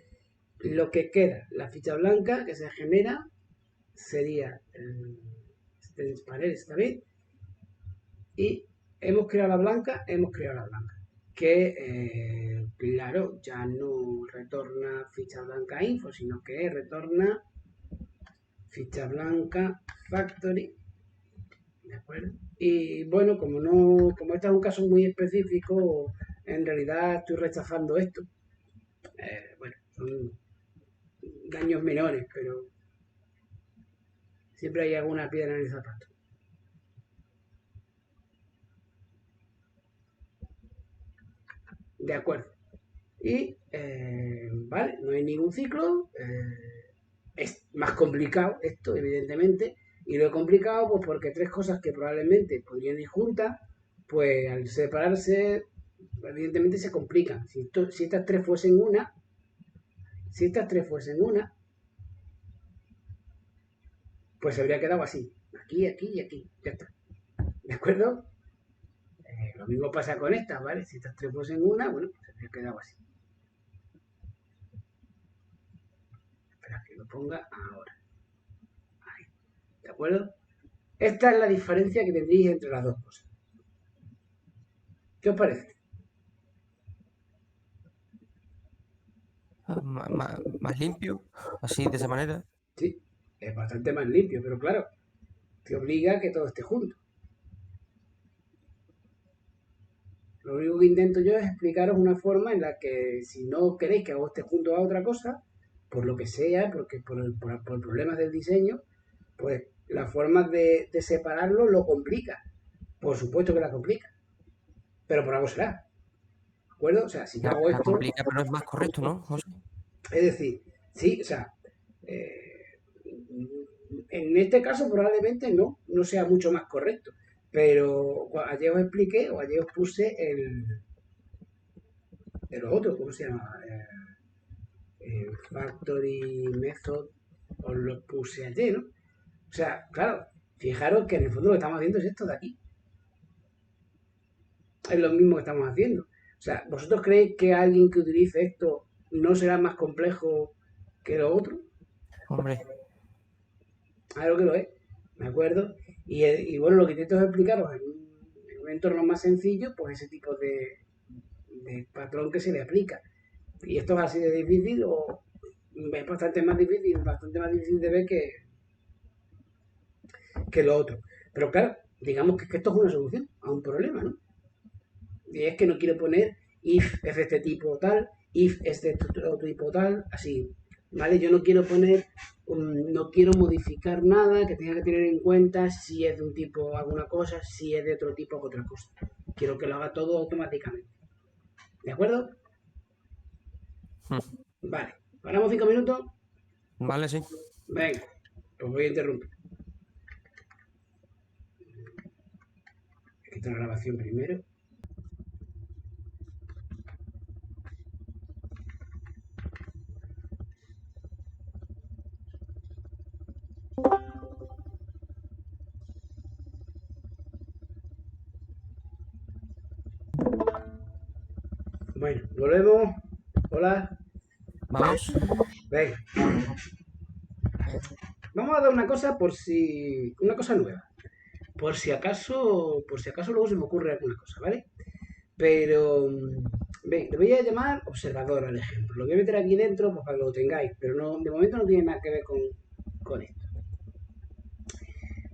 lo que queda, la ficha blanca que se genera, sería el panel esta vez. Y hemos creado la blanca, que claro, ya no retorna ficha blanca info, sino que retorna ficha blanca factory, ¿de acuerdo? Y bueno, como este es un caso muy específico, en realidad estoy rechazando esto. Bueno, son daños menores, pero siempre hay alguna piedra en el zapato. De acuerdo. Y, vale, no hay ningún ciclo. Es más complicado esto, evidentemente. Y lo he complicado pues porque tres cosas que probablemente podrían ir juntas, pues al separarse, evidentemente se complican. Si estas tres fuesen una, pues se habría quedado así. Aquí, aquí y aquí. Ya está. ¿De acuerdo? Lo mismo pasa con estas, ¿vale? Si estas tres fuesen una, bueno, pues se habría quedado así. Espera que lo ponga ahora. Ahí. ¿De acuerdo? Esta es la diferencia que tendréis entre las dos cosas. ¿Qué os parece? Más limpio, así de esa manera. Sí, es bastante más limpio, pero claro, te obliga a que todo esté junto. Lo único que intento yo es explicaros una forma en la que si no queréis que algo esté junto a otra cosa, por lo que sea, porque por problemas del diseño, pues la forma de separarlo lo complica. Por supuesto que la complica, pero por algo será. ¿De acuerdo? O sea, si yo hago La esto, complica, pero es más correcto, ¿no, José? es decir, sí, o sea, en este caso probablemente no sea mucho más correcto, pero ayer os expliqué o ayer os puse el otro, ¿cómo se llama? El factory method, os lo puse ayer, ¿no? O sea, claro, fijaros que en el fondo lo que estamos haciendo es esto de aquí. Es lo mismo que estamos haciendo. O sea, ¿vosotros creéis que alguien que utilice esto no será más complejo que lo otro? Hombre, Claro que lo es, ¿de acuerdo? Y bueno, lo que intento es explicaros en un entorno más sencillo, pues ese tipo de patrón que se le aplica. Y esto es así de difícil o es bastante más difícil de ver que lo otro. Pero claro, digamos que esto es una solución a un problema, ¿no? Y es que no quiero poner if es de este tipo tal, if es de otro tipo tal, así, ¿vale? Yo no quiero poner, no quiero modificar nada que tenga que tener en cuenta si es de un tipo alguna cosa, si es de otro tipo otra cosa. Quiero que lo haga todo automáticamente. ¿De acuerdo? Vale. ¿Paramos 5 minutos? vale, sí. Venga, os voy a interrumpir. Quito la grabación primero. Bueno, volvemos. Hola. Vamos. Venga. Vamos a dar una cosa una cosa nueva. Por si acaso luego se me ocurre alguna cosa, ¿vale? Pero, ven, le voy a llamar observador al ejemplo. Lo voy a meter aquí dentro pues, para que lo tengáis, pero no, de momento no tiene nada que ver con esto.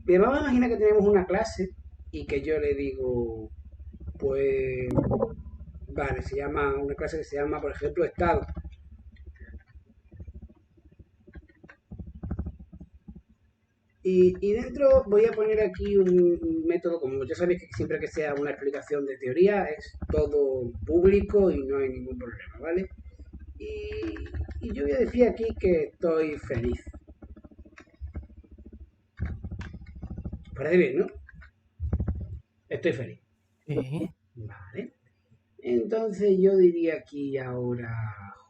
Bien, vamos a imaginar que tenemos una clase y que yo le digo, pues, vale, una clase que se llama, por ejemplo, estado. Y dentro voy a poner aquí un método, como ya sabéis que siempre que sea una explicación de teoría es todo público y no hay ningún problema, ¿vale? Y yo voy a decir aquí que estoy feliz. Parece bien, ¿no? Estoy feliz. Sí. Vale. Entonces yo diría aquí ahora,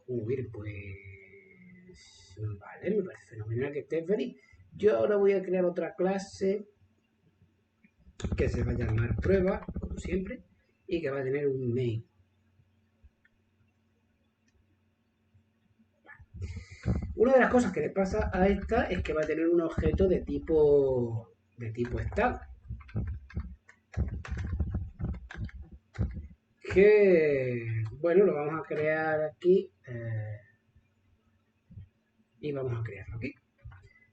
joder, pues... Vale, me parece fenomenal que estés feliz. Yo ahora voy a crear otra clase que se va a llamar prueba, como siempre, y que va a tener un name. Una de las cosas que le pasa a esta es que va a tener un objeto de tipo estado. Que, bueno, lo vamos a crear aquí y vamos a crearlo aquí.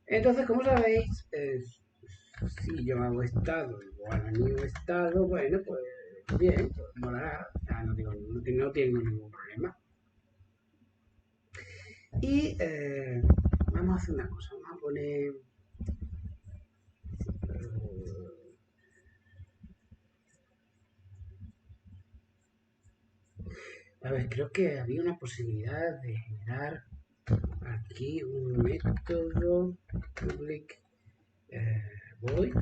Entonces, como sabéis, si yo hago estado igual a new estado, bueno, pues bien, pues molará. No tengo ningún problema. Y vamos a hacer una cosa, vamos a poner... A ver, creo que había una posibilidad de generar aquí un método public void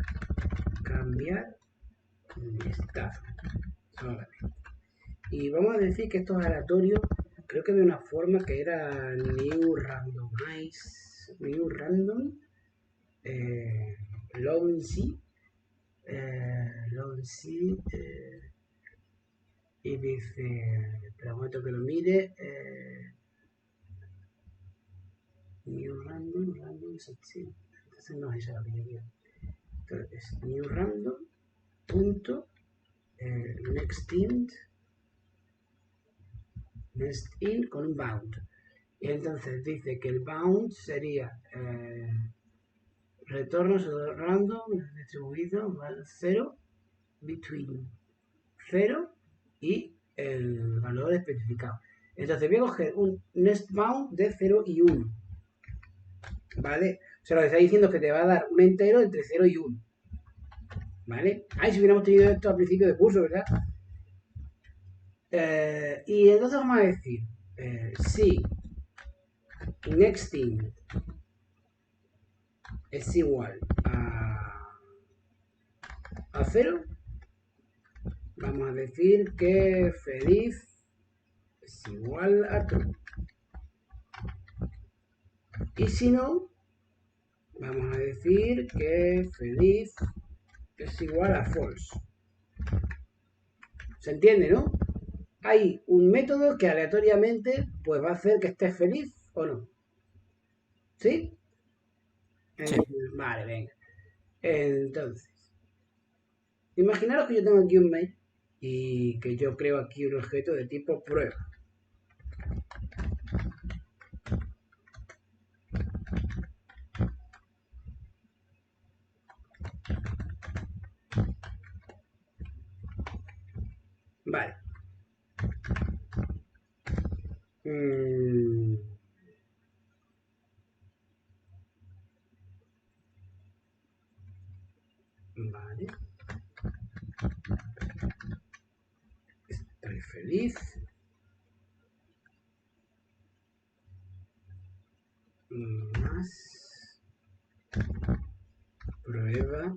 cambiar estado solamente. Y vamos a decir que esto es aleatorio. Creo que había una forma que era new random launcy y dice, espera un momento que lo mire, new random section. Entonces no es esa la que yo quiero. Entonces new random punto next in con un bound. Y entonces dice que el bound sería retornos random distribuido 0 between 0 y el valor especificado. Entonces voy a coger un next bound de 0 y 1. ¿Vale? O sea, lo que está diciendo es que te va a dar un entero entre 0 y 1. ¿Vale? Ay, si hubiéramos tenido esto al principio de curso, ¿verdad? Y entonces vamos a decir, si nextIn es igual a 0, vamos a decir que feliz es igual a true. Y si no, vamos a decir que feliz es igual a false. ¿Se entiende, no? Hay un método que aleatoriamente pues va a hacer que estés feliz o no. ¿Sí? Sí. Vale, venga. Entonces, imaginaros que yo tengo aquí un mail y que yo creo aquí un objeto de tipo prueba. Vale. Vale. Estoy feliz. Más prueba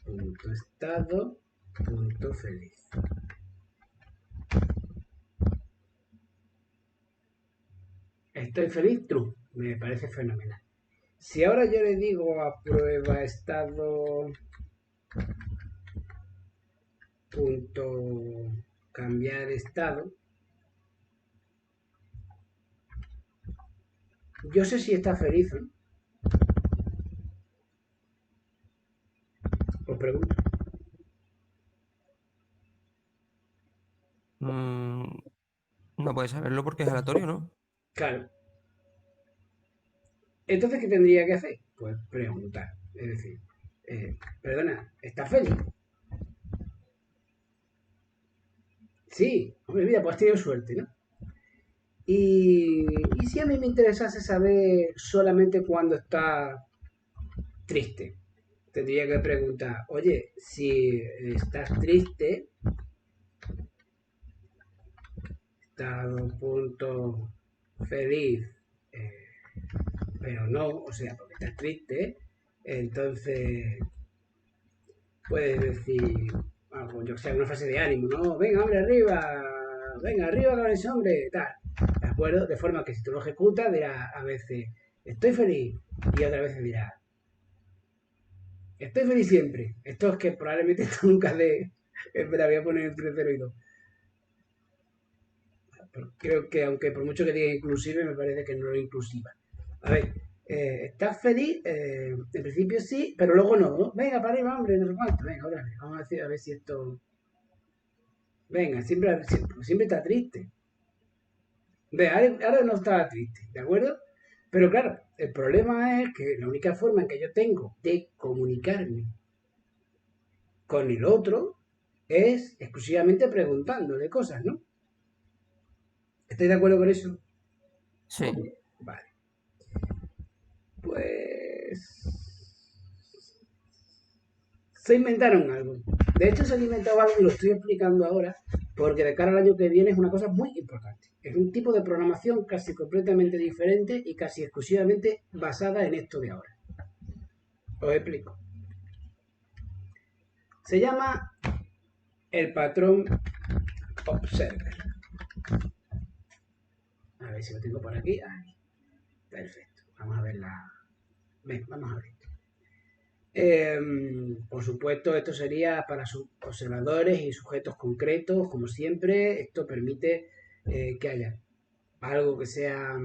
punto estado punto feliz. Estoy feliz, true. Me parece fenomenal. Si ahora yo le digo a prueba estado punto cambiar estado, yo sé si está feliz, ¿no? Os pregunto. No puedes saberlo porque es aleatorio, ¿no? Claro. Entonces, ¿qué tendría que hacer? Pues preguntar. Es decir, perdona, ¿estás feliz? Sí, hombre, mira, pues has tenido suerte, ¿no? Y si a mí me interesase saber solamente cuando está triste. Tendría que preguntar, oye, si estás triste, estás a un punto feliz, eh, pero no, o sea, porque estás triste, entonces puedes decir, algo, yo sé, una frase de ánimo, ¿no? Venga, arriba con ese hombre, tal. ¿De acuerdo? De forma que si tú lo ejecutas, dirás a veces, estoy feliz, y otra vez dirás, estoy feliz siempre. Esto es que probablemente esto nunca de. Espera, voy a poner entre 0 y 2. Creo que, aunque por mucho que diga inclusive, me parece que no es inclusiva. A ver, ¿estás feliz? En principio sí, pero luego no, ¿no? Venga, para arriba, hombre, no sé cuánto. Venga, otra vez. Vamos a decir, a ver si esto. Venga, siempre está triste. Ve, ahora no estaba triste, ¿de acuerdo? Pero claro, el problema es que la única forma en que yo tengo de comunicarme con el otro es exclusivamente preguntándole cosas, ¿no? ¿Estáis de acuerdo con eso? Sí. Vale. Pues se inventaron algo. De hecho, se han inventado algo y lo estoy explicando ahora porque de cara al año que viene es una cosa muy importante. Es un tipo de programación casi completamente diferente y casi exclusivamente basada en esto de ahora. Os explico. Se llama el patrón Observer. A ver si lo tengo por aquí. Ahí. Perfecto. Vamos a ver la. Ven, vamos a ver. Por supuesto, esto sería para observadores y sujetos concretos, como siempre. Esto permite que haya algo que sea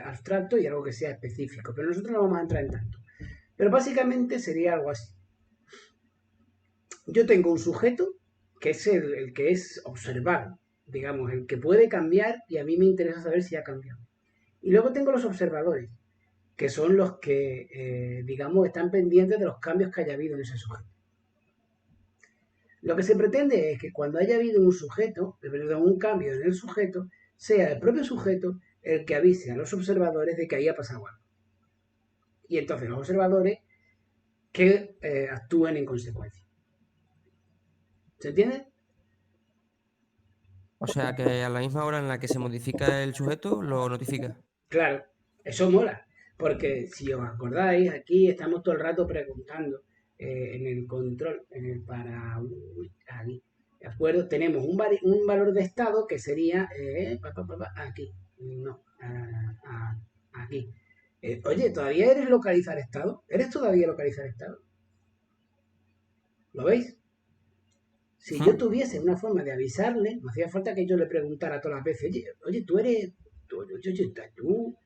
abstracto y algo que sea específico, pero nosotros no vamos a entrar en tanto. Pero básicamente sería algo así. Yo tengo un sujeto que es el que es observado, digamos, el que puede cambiar y a mí me interesa saber si ha cambiado. Y luego tengo los observadores, que son los que, digamos, están pendientes de los cambios que haya habido en ese sujeto. Lo que se pretende es que cuando haya habido un sujeto, perdón, un cambio en el sujeto, sea el propio sujeto el que avise a los observadores de que ahí ha pasado algo. Y entonces los observadores que actúen en consecuencia. ¿Se entiende? O sea que a la misma hora en la que se modifica el sujeto, lo notifica. Claro, eso mola, porque si os acordáis, aquí estamos todo el rato preguntando en el control, en el para... aquí, ¿de acuerdo? Tenemos un valor de estado que sería aquí, no, aquí. Oye, ¿todavía eres localizar estado? ¿Eres todavía localizar estado? ¿Lo veis? Si yo tuviese una forma de avisarle, no hacía falta que yo le preguntara todas las veces, oye, tú eres, tú,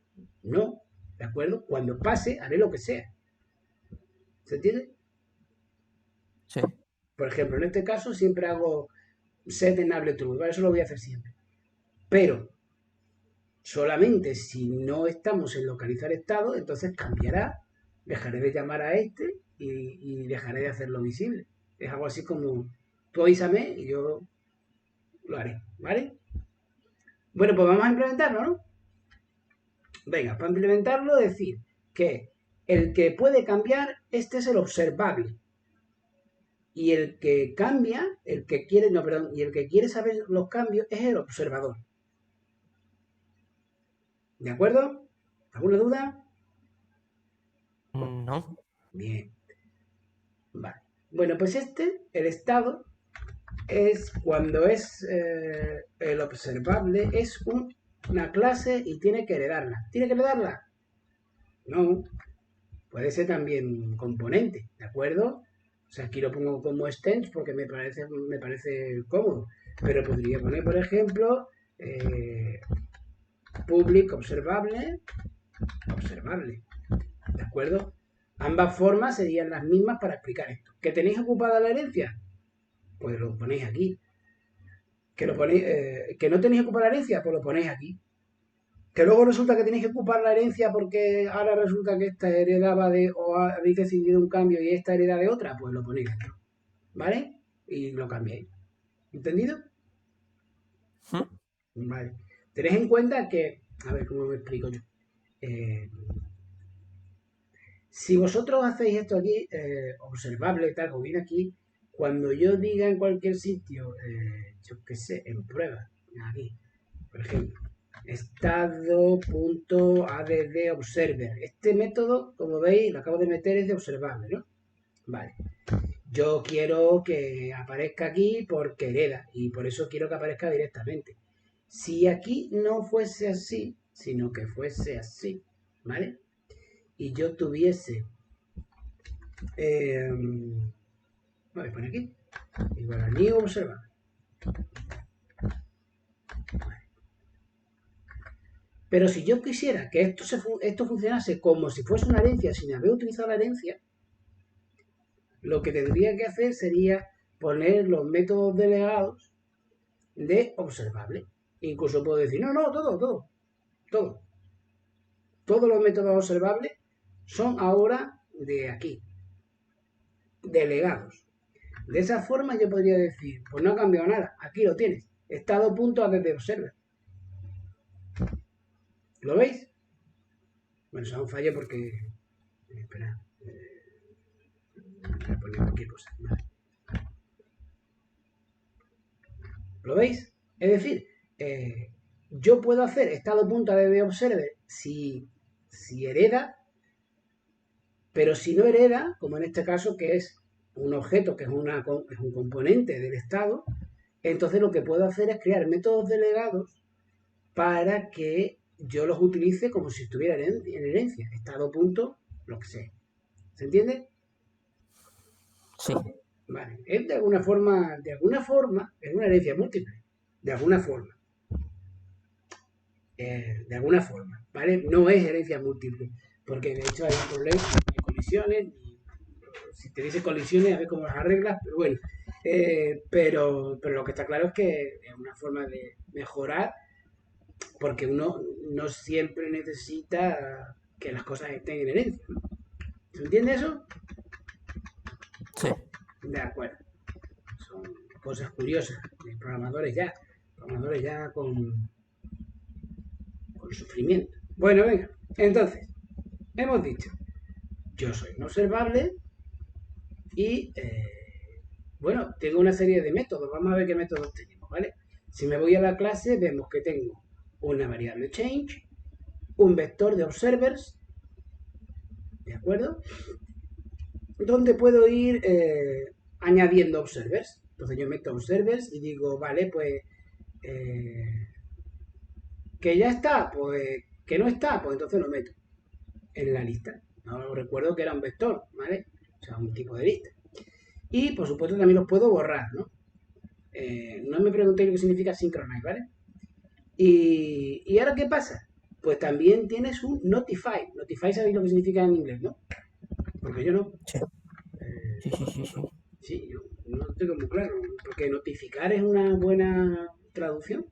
no, ¿de acuerdo? Cuando pase, haré lo que sea. ¿Se entiende? Sí. Por ejemplo, en este caso siempre hago set enable true, ¿vale? Eso lo voy a hacer siempre. Pero solamente si no estamos en localizar estado, entonces cambiará, dejaré de llamar a este y dejaré de hacerlo visible. Es algo así como, tú avísame y yo lo haré, ¿vale? Bueno, pues vamos a implementarlo, ¿no? Venga, para implementarlo, decir que el que puede cambiar, este es el observable. Y el que cambia, el que quiere, no, perdón, y el que quiere saber los cambios es el observador. ¿De acuerdo? ¿Alguna duda? No. Bien. Vale. Bueno, pues el estado, es cuando es el observable, es una clase y tiene que heredarla. ¿Tiene que heredarla? No. Puede ser también un componente, ¿de acuerdo? O sea, aquí lo pongo como extends porque me parece cómodo. Pero podría poner, por ejemplo, public observable, ¿de acuerdo? Ambas formas serían las mismas para explicar esto. ¿Que tenéis ocupada la herencia? Pues lo ponéis aquí. ¿Que no tenéis ocupada la herencia? Pues lo ponéis aquí. Que luego resulta que tenéis que ocupar la herencia porque ahora resulta que esta heredaba o habéis decidido un cambio y esta hereda de otra, pues lo ponéis aquí. ¿Vale? Y lo cambiáis. ¿Entendido? Vale. Tenéis en cuenta que, a ver cómo me explico yo. Si vosotros hacéis esto aquí, observable, tal, como viene aquí, cuando yo diga en cualquier sitio, yo qué sé, en prueba, aquí, por ejemplo, estado.add observer. Este método, como veis, lo acabo de meter, es de observable, ¿no? Vale. Yo quiero que aparezca aquí porque hereda y por eso quiero que aparezca directamente. Si aquí no fuese así, sino que fuese así, ¿vale? Y yo tuviese... voy a poner aquí. Igual a new observable. Pero si yo quisiera que esto funcionase como si fuese una herencia sin haber utilizado la herencia, lo que tendría que hacer sería poner los métodos delegados de observable. Incluso puedo decir, no, todo. Todos los métodos observables son ahora de aquí, delegados. De esa forma yo podría decir, pues no ha cambiado nada, aquí lo tienes, estado.add observer. ¿Lo veis? Bueno, eso es un fallo porque... espera. Voy a poner cualquier cosa. Vale. ¿Lo veis? Es decir, yo puedo hacer estado.add observer si hereda, pero si no hereda, como en este caso que es un objeto, que es un componente del estado, entonces lo que puedo hacer es crear métodos delegados para que yo los utilice como si estuviera en herencia, estado punto, lo que sea. ¿Se entiende? Sí. Vale. Es de alguna forma, es una herencia múltiple. De alguna forma. ¿Vale? No es herencia múltiple. Porque de hecho hay un problema, hay colisiones. Y si te dice colisiones, a ver cómo las arreglas, pero bueno. Pero lo que está claro es que es una forma de mejorar, porque uno no siempre necesita que las cosas estén en herencia, ¿no? ¿Se entiende eso? Sí. De acuerdo. Son cosas curiosas de programadores ya con sufrimiento. Bueno, venga. Entonces, hemos dicho, yo soy un observable y, bueno, tengo una serie de métodos. Vamos a ver qué métodos tenemos, ¿vale? Si me voy a la clase, vemos que tengo una variable change, un vector de observers, ¿de acuerdo? Donde puedo ir añadiendo observers. Entonces yo meto observers y digo, vale, pues que ya está, pues que no está, pues entonces lo meto en la lista. No recuerdo que era un vector, ¿vale? O sea, un tipo de lista. Y por supuesto también los puedo borrar, ¿no? No me preguntéis lo que significa synchronize, ¿vale? ¿Y ahora qué pasa? Pues también tienes un notify. Notify, ¿sabéis lo que significa en inglés, no? Porque yo no. Sí. Sí. Sí, yo no tengo muy claro. Porque notificar es una buena traducción.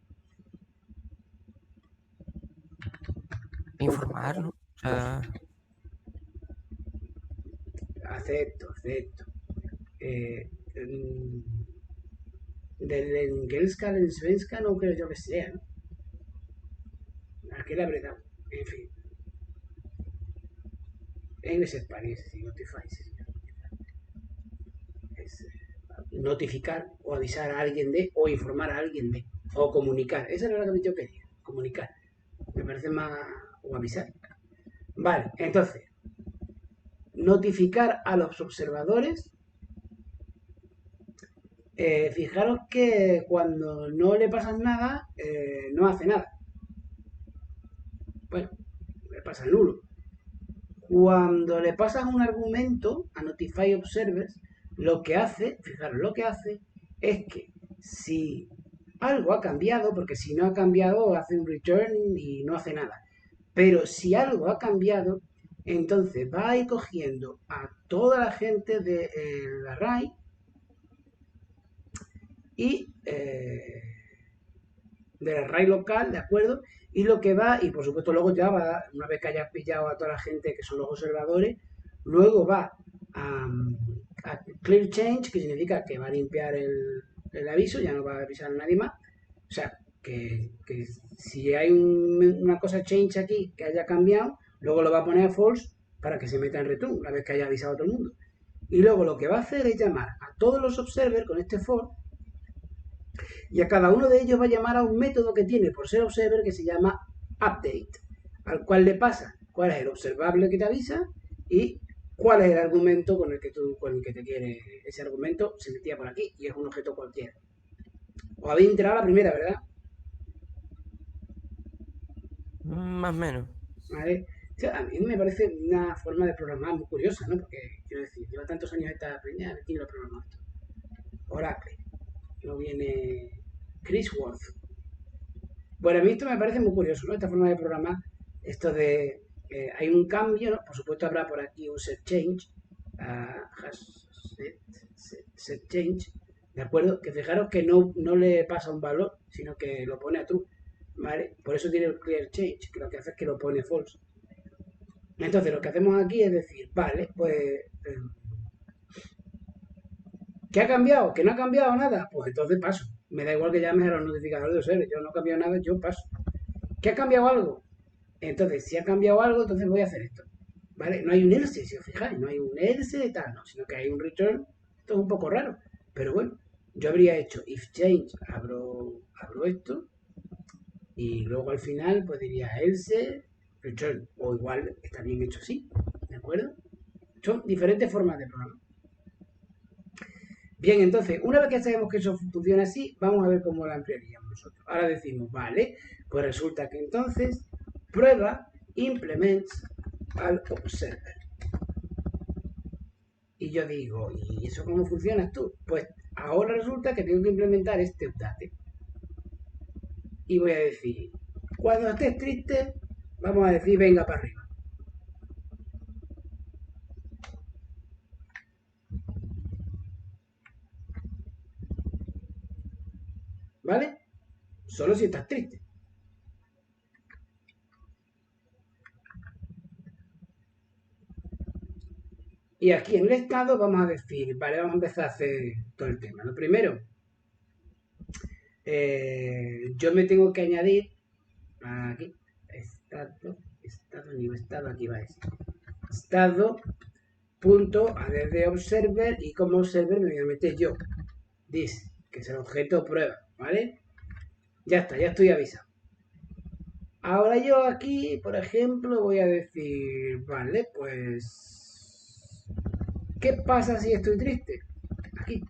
Informar, ¿no? O sea, Acepto. Del Engelska, del Svenska, no creo yo que sea, ¿no? Aquel habré dado. En fin. English Spanish, sí, notify, sí, es notificar o avisar a alguien de, o informar a alguien de, o comunicar. Esa era la que yo quería, comunicar. Me parece más, o avisar. Vale, entonces, notificar a los observadores. Fijaros que cuando no le pasas nada, no hace nada. Bueno, le pasa el nulo. Cuando le pasas un argumento a notify observers, lo que hace, fijaros, lo que hace es que si algo ha cambiado, porque si no ha cambiado hace un return y no hace nada, pero si algo ha cambiado, entonces va a ir cogiendo a toda la gente del array y del array local, ¿de acuerdo? Y lo que va, y por supuesto luego ya va, una vez que hayas pillado a toda la gente que son los observadores, luego va a clear change, que significa que va a limpiar el aviso, ya no va a avisar a nadie más. O sea, que si hay una cosa change aquí que haya cambiado, luego lo va a poner a false para que se meta en return una vez que haya avisado a todo el mundo. Y luego lo que va a hacer es llamar a todos los observers con este for, y a cada uno de ellos va a llamar a un método que tiene por ser observer que se llama update, al cual le pasa cuál es el observable que te avisa y cuál es el argumento con el que te quiere. Ese argumento se metía por aquí y es un objeto cualquiera. Os habéis enterado la primera, ¿verdad? Más o menos. ¿Vale? O sea, a mí me parece una forma de programar muy curiosa, ¿no? Porque, quiero decir, lleva tantos años esta peña, ¿quién lo ha programado esto? Oracle. No viene Chris Worth. Bueno, a mí esto me parece muy curioso, ¿no? Esta forma de programar, esto de... hay un cambio, ¿no? Por supuesto habrá por aquí un set change, set change, ¿de acuerdo? Que fijaros que no le pasa un valor, sino que lo pone a true, ¿vale? Por eso tiene el clear change, que lo que hace es que lo pone false. Entonces lo que hacemos aquí es decir, vale, pues... ¿qué ha cambiado? ¿Que no ha cambiado nada? Pues entonces paso. Me da igual que llames a los notificadores de usuarios. Yo no he cambiado nada, yo paso. ¿Que ha cambiado algo? Entonces, si ha cambiado algo, entonces voy a hacer esto. ¿Vale? No hay un else, si os fijáis. No hay un else de tal, no. Sino que hay un return. Esto es un poco raro. Pero bueno, yo habría hecho if change, abro esto. Y luego al final, pues diría else, return. O igual está bien hecho así. ¿De acuerdo? Son diferentes formas de programar. Bien, entonces, una vez que sabemos que eso funciona así, vamos a ver cómo la ampliaríamos nosotros. Ahora decimos, vale, pues resulta que entonces prueba implements al observer. Y yo digo, ¿y eso cómo funciona tú? Pues ahora resulta que tengo que implementar este update. Y voy a decir, cuando estés triste, vamos a decir, venga para arriba. ¿Vale? Solo si estás triste. Y aquí en el estado vamos a decir, vale, vamos a empezar a hacer todo el tema. Lo primero, yo me tengo que añadir aquí, estado, aquí va a decir. Estado.add de observer y como observer me voy a meter yo. This, que es el objeto prueba, ¿vale? Ya está, ya estoy avisado. Ahora yo aquí, por ejemplo, voy a decir, vale, pues... ¿qué pasa si estoy triste? Aquí.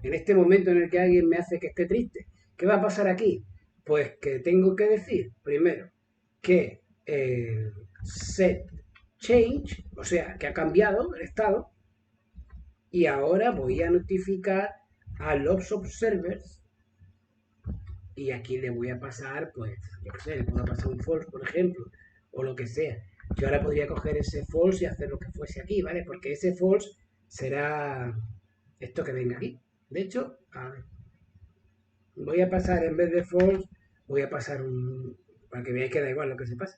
En este momento en el que alguien me hace que esté triste, ¿qué va a pasar aquí? Pues que tengo que decir, primero, que set change, o sea, que ha cambiado el estado, y ahora voy a notificar a los observers y aquí le voy a pasar, pues, yo qué sé, le puedo pasar un false, por ejemplo, o lo que sea. Yo ahora podría coger ese false y hacer lo que fuese aquí, ¿vale? Porque ese false será esto que venga aquí. De hecho, a ver, voy a pasar, en vez de false, voy a pasar un... para que veáis que da igual lo que se pase.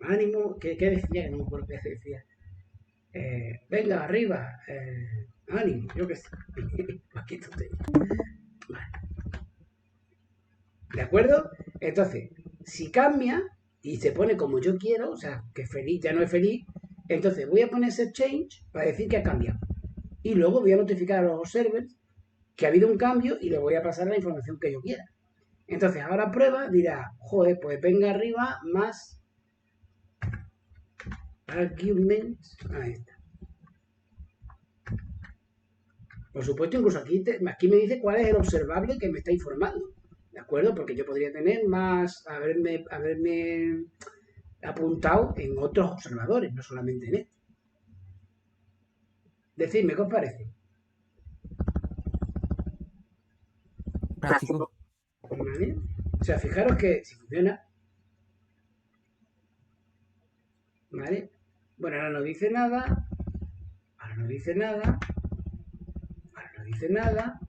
Ánimo, ¿qué decía? No me acuerdo qué decía. Venga, arriba, ánimo, yo qué sé. Aquí estoy. Vale. ¿De acuerdo? Entonces, si cambia y se pone como yo quiero, o sea, que feliz ya no es feliz, entonces voy a poner ese change para decir que ha cambiado. Y luego voy a notificar a los observers que ha habido un cambio y le voy a pasar la información que yo quiera. Entonces, ahora prueba, dirá, joder, pues venga arriba más arguments. Ahí está. Por supuesto, incluso aquí me dice cuál es el observable que me está informando. ¿De acuerdo? Porque yo podría tener más, haberme apuntado en otros observadores, no solamente en este. Decidme, ¿qué os parece? Práctico. ¿Vale? O sea, fijaros que si funciona, ¿vale? Bueno, ahora no dice nada, ahora no dice nada, ahora no dice nada,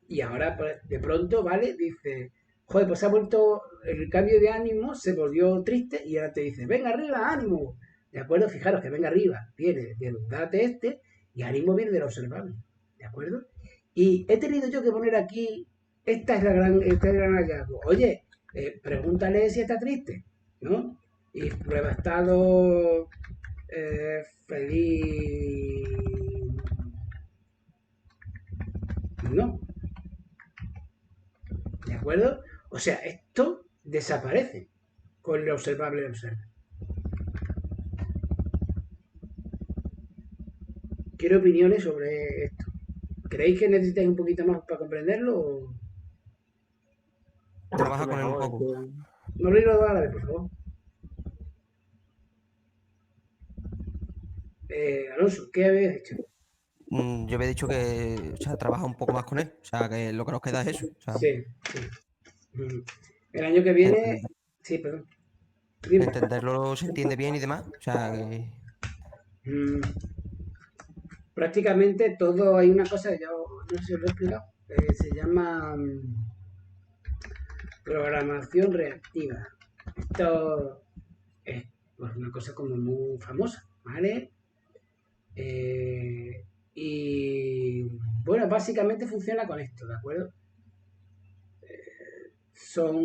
y ahora pues, de pronto, ¿vale? Dice, joder, pues se ha vuelto, el cambio de ánimo se volvió triste y ahora te dice, venga arriba, ánimo. ¿De acuerdo? Fijaros que venga arriba viene del date este y ánimo viene del observable. ¿De acuerdo? Y he tenido yo que poner aquí, este es el gran hallazgo. Oye, pregúntale si está triste, ¿no? Y prueba estado feliz. No, ¿de acuerdo? O sea, esto desaparece con el observable de observa. Quiero opiniones sobre esto. ¿Creéis que necesitáis un poquito más para comprenderlo? O... Trabaja con él un Mejor, poco. No lo digo a la vez, por favor. Alonso, ¿qué habéis hecho? Yo había dicho que, o sea, trabaja un poco más con él. O sea, que lo que nos queda es eso. O sea, Sí, sí. El año que viene... entender- Sí, perdón. Dime. entenderlo se entiende bien y demás. O sea, que Mm, prácticamente todo, hay una cosa que yo no sé si os lo he explicado, se llama programación reactiva. Esto es pues, una cosa como muy famosa, ¿vale? Y bueno, básicamente funciona con esto, ¿de acuerdo? Son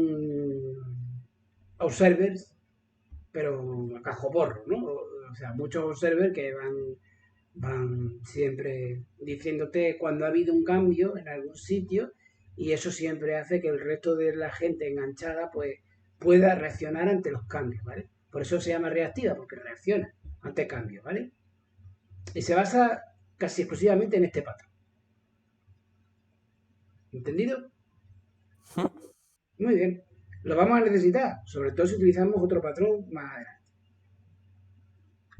observers, pero a cajoporro, ¿no? O sea, muchos observers que van siempre diciéndote cuando ha habido un cambio en algún sitio y eso siempre hace que el resto de la gente enganchada pues pueda reaccionar ante los cambios, ¿vale? Por eso se llama reactiva, porque reacciona ante cambios, ¿vale? Y se basa casi exclusivamente en este patrón. ¿Entendido? Muy bien. Lo vamos a necesitar, sobre todo si utilizamos otro patrón más adelante.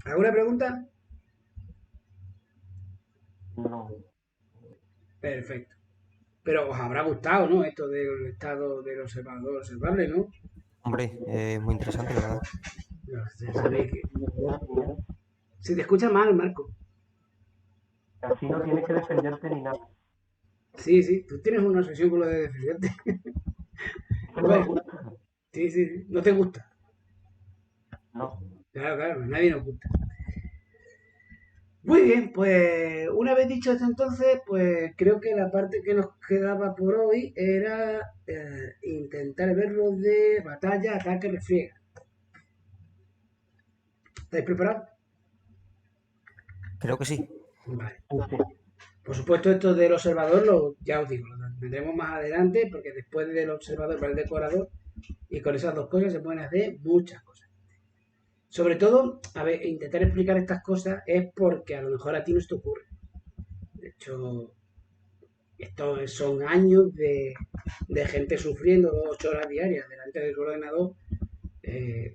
¿Alguna pregunta? no. Perfecto. Pero os habrá gustado, ¿no? Esto del estado del observador observable, ¿no? hombre, es muy interesante, la verdad. Ya sabéis que... Se te escucha mal, Marco. Así no tienes que defenderte ni nada. Sí, sí, tú tienes una obsesión con lo de defenderte. Eso no me gusta. Sí, sí, sí, no te gusta. No. Claro, claro, a nadie nos gusta. Muy bien, pues una vez dicho esto entonces, pues creo que la parte que nos quedaba por hoy era intentar ver lo de batalla, ataque, refriega. ¿Estáis preparados? Creo que sí. Vale. Sí. Por supuesto, esto del observador, ya os digo, lo tendremos más adelante, porque después del observador va el decorador, y con esas dos cosas se pueden hacer muchas cosas. Sobre todo, a ver, intentar explicar estas cosas es porque a lo mejor a ti no se te ocurre. De hecho, estos son años de gente sufriendo 8 horas diarias delante del ordenador,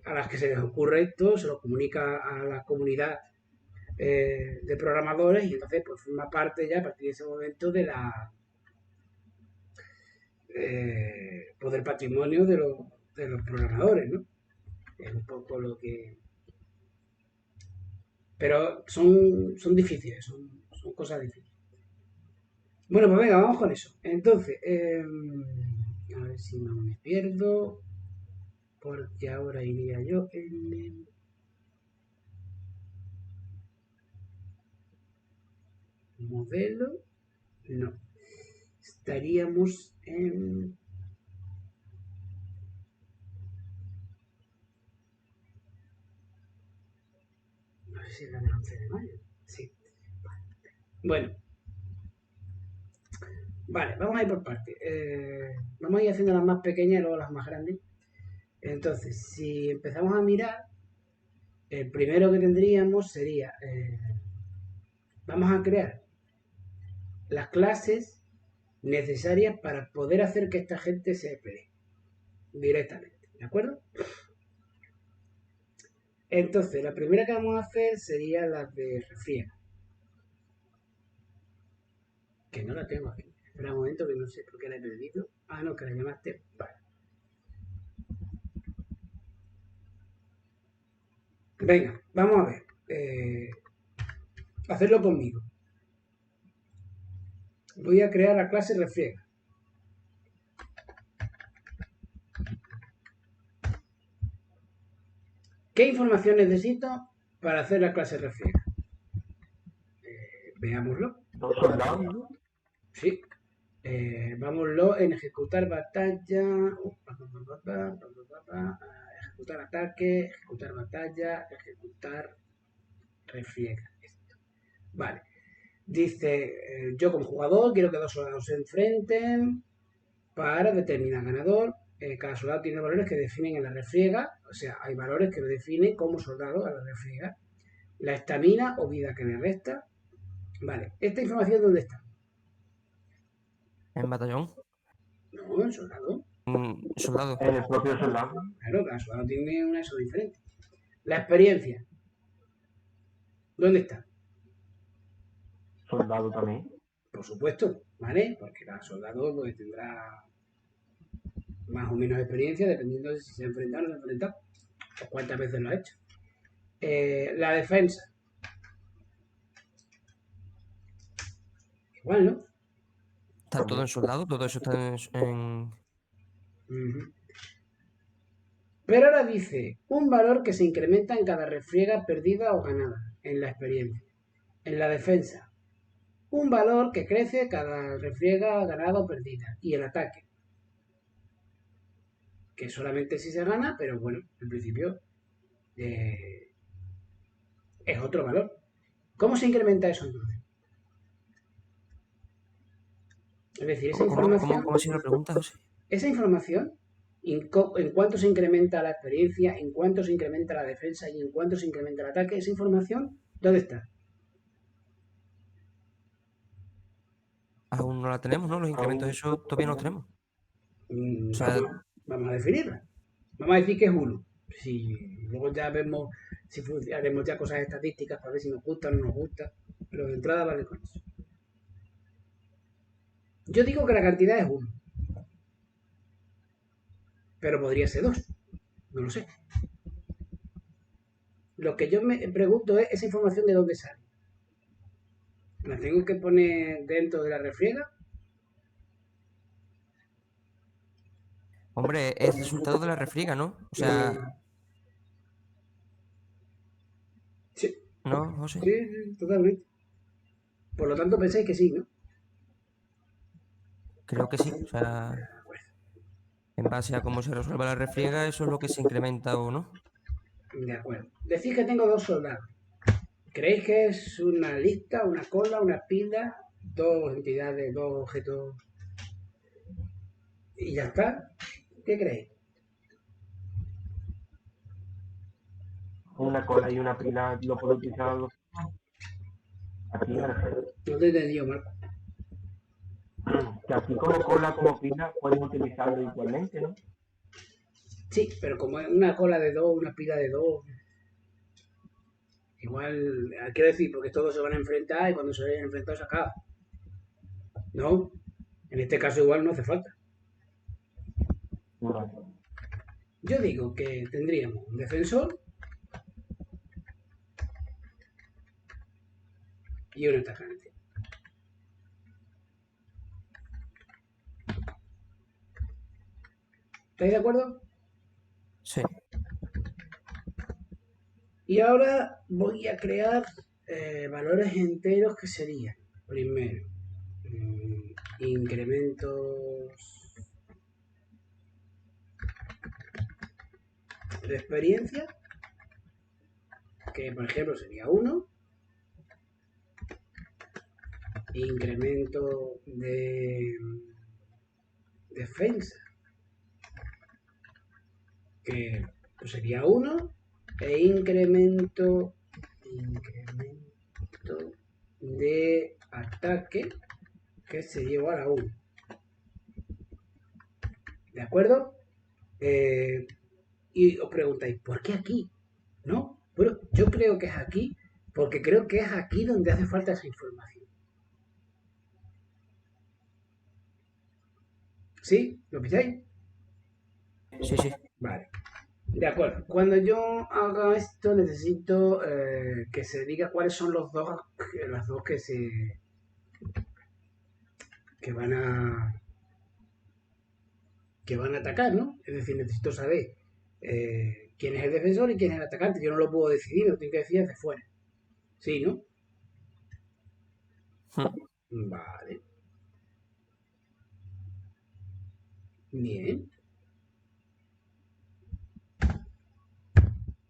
a las que se les ocurre esto, se lo comunica a la comunidad de programadores y entonces pues forma parte ya a partir de ese momento de la pues del patrimonio de los programadores, ¿no? Es un poco lo que... Pero son difíciles, son cosas difíciles. Bueno, pues venga, vamos con eso. Entonces, a ver si no me pierdo, porque ahora iría yo en el modelo. No, estaríamos en... No sé si era el 11 de mayo. Sí. Bueno, vale, vamos a ir por partes. Vamos a ir haciendo las más pequeñas y luego las más grandes. Entonces, si empezamos a mirar, el primero que tendríamos sería, vamos a crear las clases necesarias para poder hacer que esta gente se pelee directamente, ¿de acuerdo? Entonces, la primera que vamos a hacer sería la de refriega, que no la tengo aquí. Espera un momento que no sé por qué la he perdido. Ah, no, que la llamaste. Vale. Venga, vamos a ver. Hacerlo conmigo. Voy a crear la clase refriega. ¿Qué información necesito para hacer la clase refriega? Veámoslo. 2 soldados, ¿no? Sí. Vámonos en ejecutar batalla. Ejecutar ataque, ejecutar batalla, ejecutar refriega. Vale. Dice, yo como jugador quiero que dos soldados se enfrenten para determinar ganador. Cada soldado tiene valores que definen en la refriega. O sea, hay valores que lo definen como soldado a la refriega. La estamina o vida que le resta. Vale, ¿esta información dónde está? En batallón. No, el soldado. Soldado. En el propio soldado. Claro, cada soldado tiene una eso diferente. La experiencia. ¿Dónde está? Soldado también. Por supuesto, ¿vale? Porque cada soldado pues, tendrá más o menos experiencia dependiendo de si se ha enfrentado o no se ha enfrentado o cuántas veces lo ha hecho. La defensa. Igual, ¿no? Está todo en soldado, todo eso está en... Ujú. Pero ahora dice, un valor que se incrementa en cada refriega perdida o ganada en la experiencia. En la defensa, un valor que crece cada refriega ganada o perdida. Y el ataque, que solamente si se gana, pero bueno, en principio es otro valor. ¿Cómo se incrementa eso entonces? Es decir, ¿Cómo ha sido la pregunta, José? esa información, en cuánto se incrementa la experiencia, en cuánto se incrementa la defensa y en cuánto se incrementa el ataque, esa información, ¿dónde está? Aún no la tenemos, ¿no? Los incrementos, eso todavía no los tenemos. O sea, Vamos a definirla. Vamos a decir que es 1. Si luego ya vemos, si haremos ya cosas estadísticas para ver si nos gusta o no nos gusta, pero de entrada vale con eso. Yo digo que la cantidad es 1, pero podría ser 2, no lo sé. Lo que yo me pregunto es esa información de dónde sale. ¿La tengo que poner dentro de la refriega? hombre, es resultado de la refriega, ¿no? O sea, Sí, ¿no, José? sí, totalmente. Por lo tanto pensáis que sí, ¿no? Creo que sí. O sea, en base a cómo se resuelva la refriega, eso es lo que se incrementa o no. De acuerdo. Decís que tengo 2 soldados. ¿Creéis que es una lista, una cola, una pila, 2 entidades, 2 objetos y ya está? ¿Qué creéis? Una cola y una pila lo puedo utilizar aquí me refiero. No te he entendido, Marco. Que así como cola como pila pueden utilizarlo igualmente, ¿no? Sí, pero como es una cola de 2, una pila de 2, igual, quiero decir, porque todos se van a enfrentar y cuando se vayan enfrentados se acaba. No, en este caso igual no hace falta. Vale. Yo digo que tendríamos un defensor y un atacante. ¿Estáis de acuerdo? Sí. Y ahora voy a crear valores enteros que serían, primero, incrementos de experiencia, que por ejemplo sería 1, incremento de defensa, que pues sería 1, e incremento de ataque, que sería igual a 1. ¿De acuerdo? Y os preguntáis, ¿por qué aquí? ¿No? Bueno, yo creo que es aquí, porque creo que es aquí donde hace falta esa información. ¿Sí? ¿Lo pilláis? Sí, sí. Vale. De acuerdo. Cuando yo haga esto, necesito que se diga cuáles son las dos que van a atacar, ¿no? Es decir, necesito saber quién es el defensor y quién es el atacante. Yo no lo puedo decidir, lo tengo que decir desde fuera. ¿Sí, no? Vale. Bien.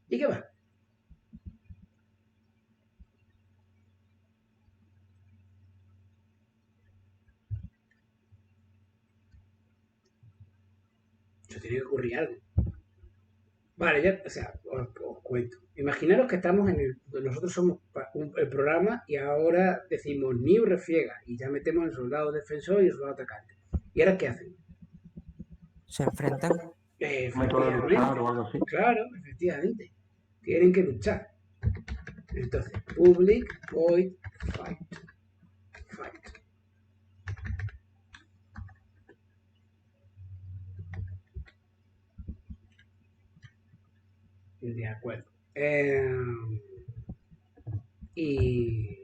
¿Y qué va? Eso tiene que ocurrir algo. Vale, ya, o sea, os cuento. Imaginaros que estamos nosotros somos el programa y ahora decimos new refriega y ya metemos el soldado defensor y el soldado atacante. ¿Y ahora qué hacen? Se enfrentan. Método de luchar o Efectivamente, algo así. claro, efectivamente. Tienen que luchar. Entonces, public void fight. Fight. De acuerdo. ¿Y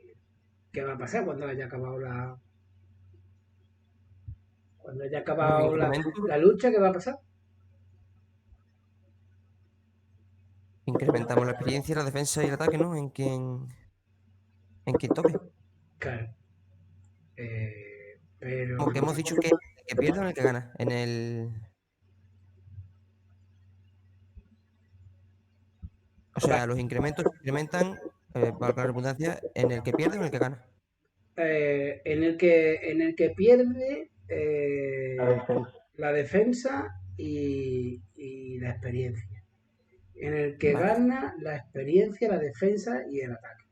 qué va a pasar cuando haya acabado Los incrementos la lucha? ¿Qué va a pasar? incrementamos la experiencia, la defensa y el ataque, ¿no? En quien toque. Claro. Pero Como que hemos dicho que el que pierde o el que gana. En el. O sea, los incrementos se incrementan, valga la redundancia, en el que pierde o en el que gana. en el que pierde La defensa. la defensa y la experiencia. En el que Vale. gana la experiencia, la defensa y el ataque.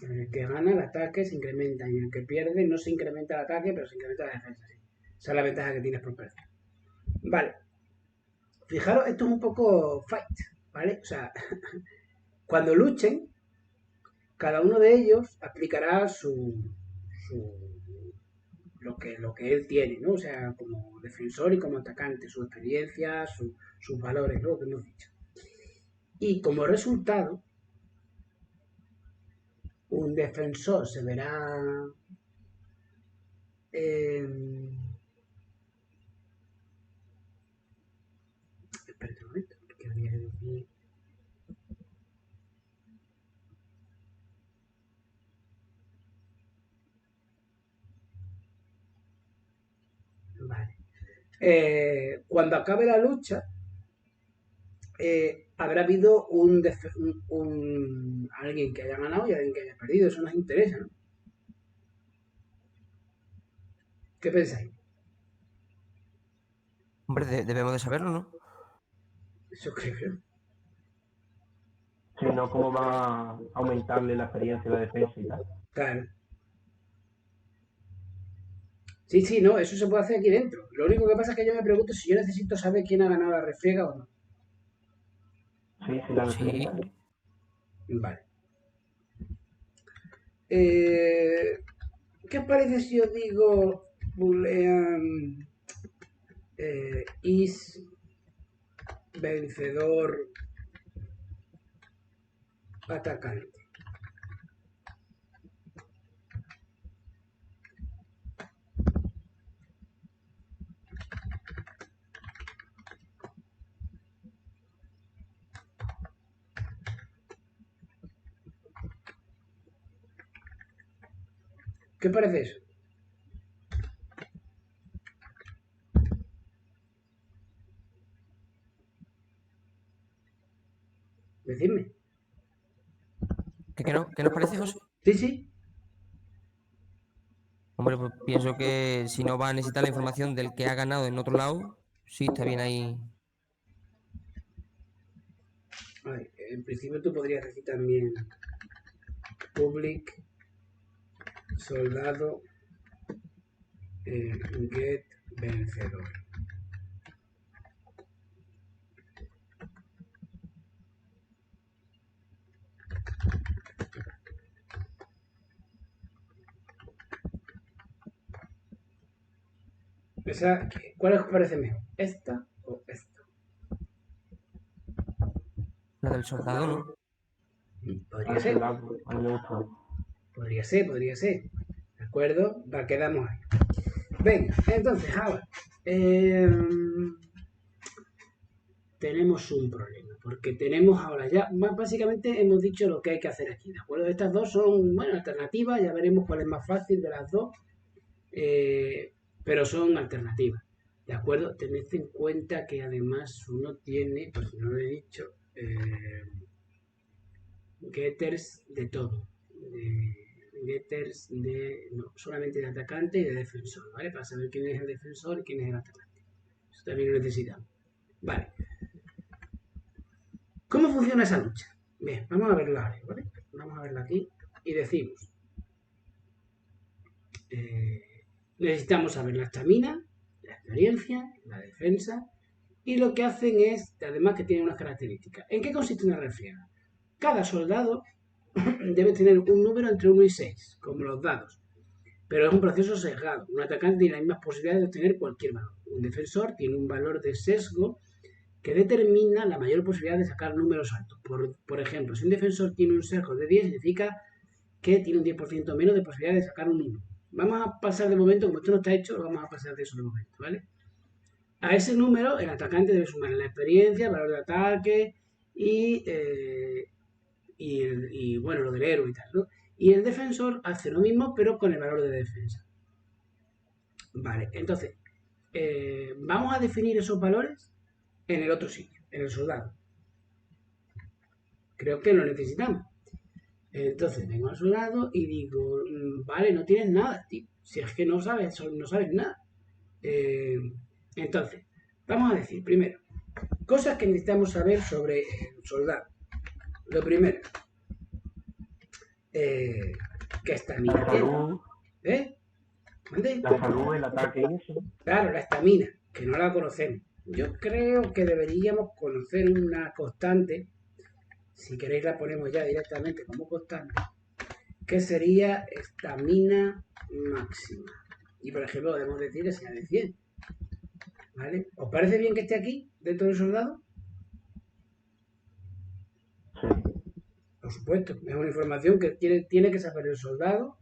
En el que gana el ataque se incrementa y en el que pierde no se incrementa el ataque, pero se incrementa la defensa. Sí. Esa es la ventaja que tienes por perder. Vale. Fijaros, esto es un poco fight, ¿vale? O sea, cuando luchen, cada uno de ellos aplicará lo que él tiene, ¿no? O sea, como defensor y como atacante, su experiencia, sus valores, ¿no? Lo que hemos dicho. Y como resultado, un defensor se verá espérate un momento, porque había que decir. Vale. Cuando acabe la lucha, habrá habido alguien que haya ganado y alguien que haya perdido. Eso nos interesa, ¿no? ¿Qué pensáis? Hombre, debemos de saberlo, ¿no? Eso creo yo. Si no, ¿cómo va a aumentarle la experiencia y la defensa y tal? Claro. Sí, sí, no, eso se puede hacer aquí dentro. Lo único que pasa es que yo me pregunto si yo necesito saber quién ha ganado la refriega o no. Sí, sí, la Sí. defensa. Vale. ¿Qué os parece si os digo boolean is vencedor atacante? ¿Qué os parece eso? Decidme. ¿Qué nos parece, José? Sí, sí. Hombre, pues pienso que si no va a necesitar la información del que ha ganado en otro lado, sí está bien ahí. Ay, en principio tú podrías decir también public soldado get vencedor. ¿Cuál os parece mejor? ¿Esta o esta? La del soldado, ¿no? Podría ser. A mí me gusta. Podría ser, podría ser. ¿De acuerdo? Va, quedamos ahí. Venga, entonces, ahora. tenemos un problema, porque tenemos ahora ya, básicamente hemos dicho lo que hay que hacer aquí, ¿de acuerdo? Estas dos son, bueno, alternativas, ya veremos cuál es más fácil de las dos, pero son alternativas, ¿de acuerdo? Tened en cuenta que además uno tiene, pues no lo he dicho, getters de todo, getters de, no, solamente de atacante y de defensor, ¿vale? Para saber quién es el defensor y quién es el atacante. Eso también lo necesitamos. Vale. ¿Cómo funciona esa lucha? Bien, vamos a verla, ¿vale? Vamos a verla aquí y decimos, necesitamos saber la estamina, la experiencia, la defensa y lo que hacen es, además que tiene unas características. ¿En qué consiste una refriega? Cada soldado debe tener un número entre 1 y 6, como los dados, pero es un proceso sesgado. Un atacante tiene las mismas posibilidades de obtener cualquier valor. Un defensor tiene un valor de sesgo que determina la mayor posibilidad de sacar números altos. Por ejemplo, si un defensor tiene un sesgo de 10, significa que tiene un 10% menos de posibilidad de sacar un 1. Vamos a pasar de momento, como esto no está hecho, lo vamos a pasar de eso de momento, ¿vale? A ese número el atacante debe sumar la experiencia, el valor de ataque y bueno, lo del héroe y tal, ¿no? Y el defensor hace lo mismo, pero con el valor de defensa. Vale, entonces, vamos a definir esos valores en el otro sitio, en el soldado. Creo que lo necesitamos. Entonces vengo al soldado y digo, vale, no tienes nada, tío. Si es que no sabes nada. Entonces, vamos a decir primero, cosas que necesitamos saber sobre el soldado. Lo primero, ¿qué estamina La tiene? salud, ¿Mande? la salud, el ataque y eso. Claro, la estamina, que no la conocemos. Yo creo que deberíamos conocer una constante, si queréis la ponemos ya directamente como constante, que sería estamina máxima. Y por ejemplo, podemos decir que sea de 100. ¿Vale? ¿Os parece bien que esté aquí, dentro del soldado? Sí. Por supuesto, es una información que tiene que saber el soldado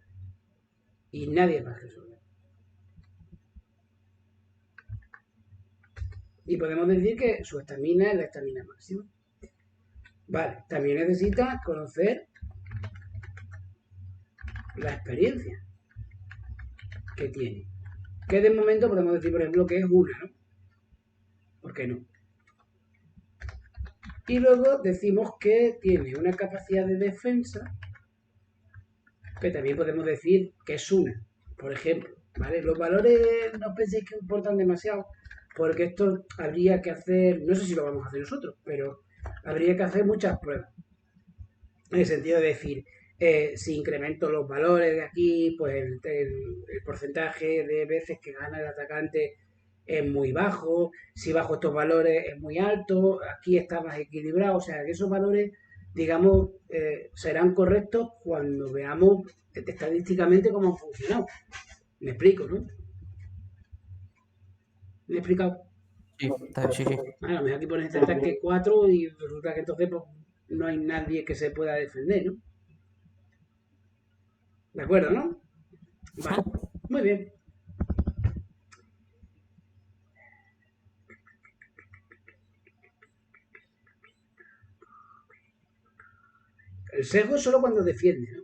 y nadie más que el soldado. Y podemos decir que su estamina es la estamina máxima. Vale, también necesita conocer la experiencia que tiene. Que de momento podemos decir, por ejemplo, que es una, ¿no? ¿Por qué no? Y luego decimos que tiene una capacidad de defensa que también podemos decir que es una. Por ejemplo, ¿vale? Los valores no penséis que importan demasiado, porque esto habría que hacer, no sé si lo vamos a hacer nosotros, pero habría que hacer muchas pruebas. En el sentido de decir, si incremento los valores de aquí, pues el porcentaje de veces que gana el atacante es muy bajo, si bajo estos valores es muy alto, aquí está más equilibrado, o sea que esos valores, digamos, serán correctos cuando veamos estadísticamente cómo han funcionado. Me explico, ¿no? ¿Me he explicado? Sí, sí, sí. Bueno, a lo mejor aquí pones este ataque 4 y resulta que entonces pues, no hay nadie que se pueda defender, ¿no? ¿De acuerdo, no? Vale, muy bien. El sesgo es solo cuando defiende, ¿no?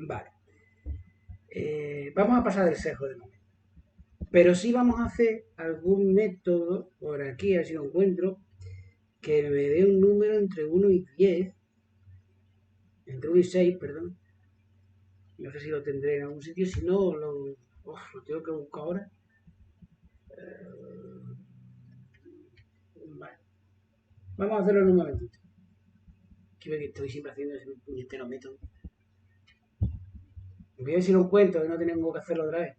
Vale. Vamos a pasar del sesgo de momento. Pero sí vamos a hacer algún método, por aquí, a ver si lo encuentro, que me dé un número entre 1 y 10. Entre 1 y 6, perdón. No sé si lo tendré en algún sitio, si no, lo tengo que buscar ahora. Vale. Vamos a hacerlo en un momentito. Quiero que estoy siempre haciendo ese puñetero método. Voy a ver si lo encuentro, que no tengo que hacerlo otra vez.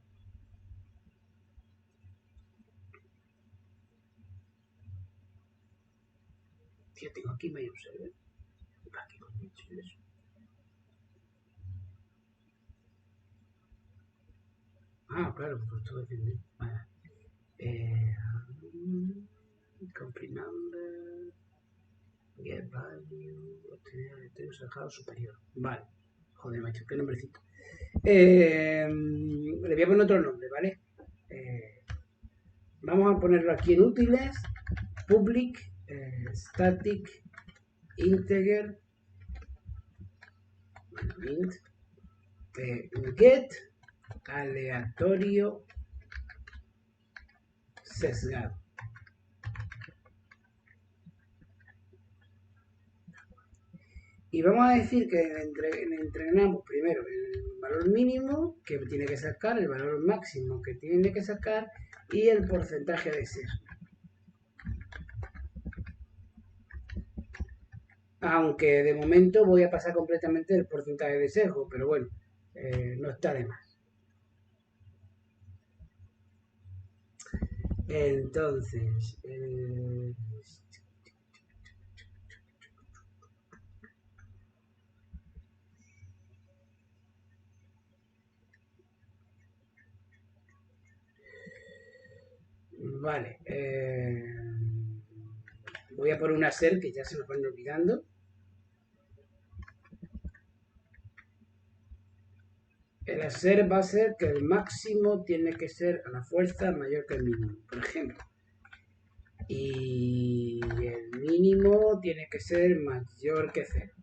Tío, tengo aquí medio observer. ¿Qué coño es eso? Ah, claro, pues esto depende. Vale. Complete number. Get value. Obtener sacado superior. Vale. Joder, macho, qué nombrecito. Le voy a poner otro nombre, ¿vale? Vamos a ponerlo aquí en útiles. public static integer int get aleatorio sesgado. Y vamos a decir que entrenamos primero el valor mínimo que tiene que sacar, el valor máximo que tiene que sacar y el porcentaje de sesgo. Aunque de momento voy a pasar completamente el porcentaje de sesgo, pero bueno, no está de más. Entonces, vale, voy a poner una ser que ya se nos van olvidando. El hacer va a ser que el máximo tiene que ser a la fuerza mayor que el mínimo, por ejemplo. Y el mínimo tiene que ser mayor que 0.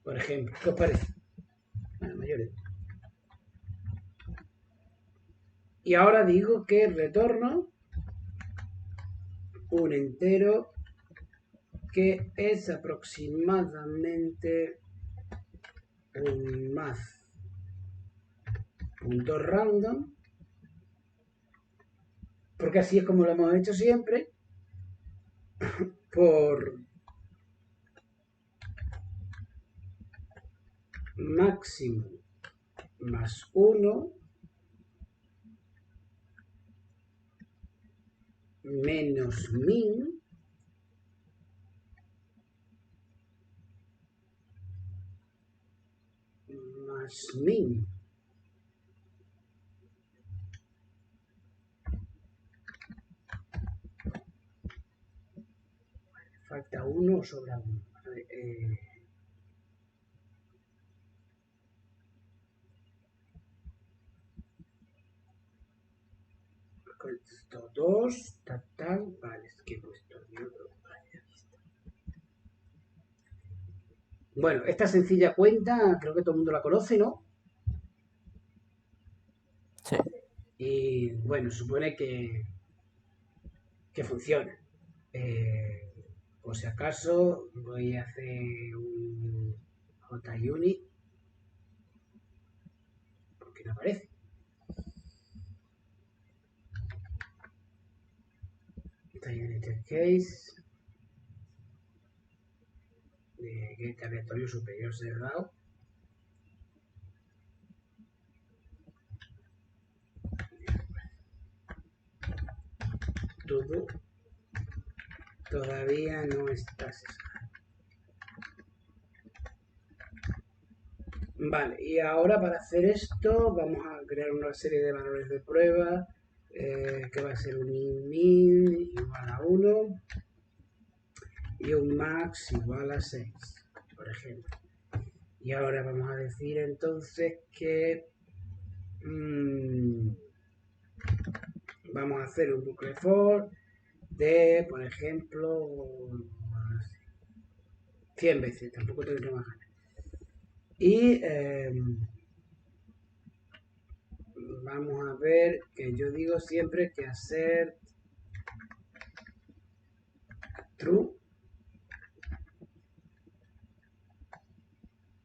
Por ejemplo, ¿qué os parece? Bueno, mayor de... Y ahora digo que retorno un entero que es aproximadamente un math.random, porque así es como lo hemos hecho siempre, por máximo más 1 menos min más min. Falta 1 sobre 1. Esto 2, tal, vale, es que he puesto el otro. Bueno, esta sencilla cuenta, creo que todo el mundo la conoce, ¿no? Sí. Y bueno, supone que funciona. Por si acaso, voy a hacer un JUnit, porque no aparece. JUnit case de get aleatorio superior cerrado. Todo todavía no está cerrado. Vale, y ahora para hacer esto vamos a crear una serie de valores de prueba que va a ser un min igual a 1 y un max igual a 6, por ejemplo. Y ahora vamos a decir entonces que vamos a hacer un bucle for de, por ejemplo, 100 veces, tampoco tengo más ganas. Y vamos a ver que yo digo siempre que hacer true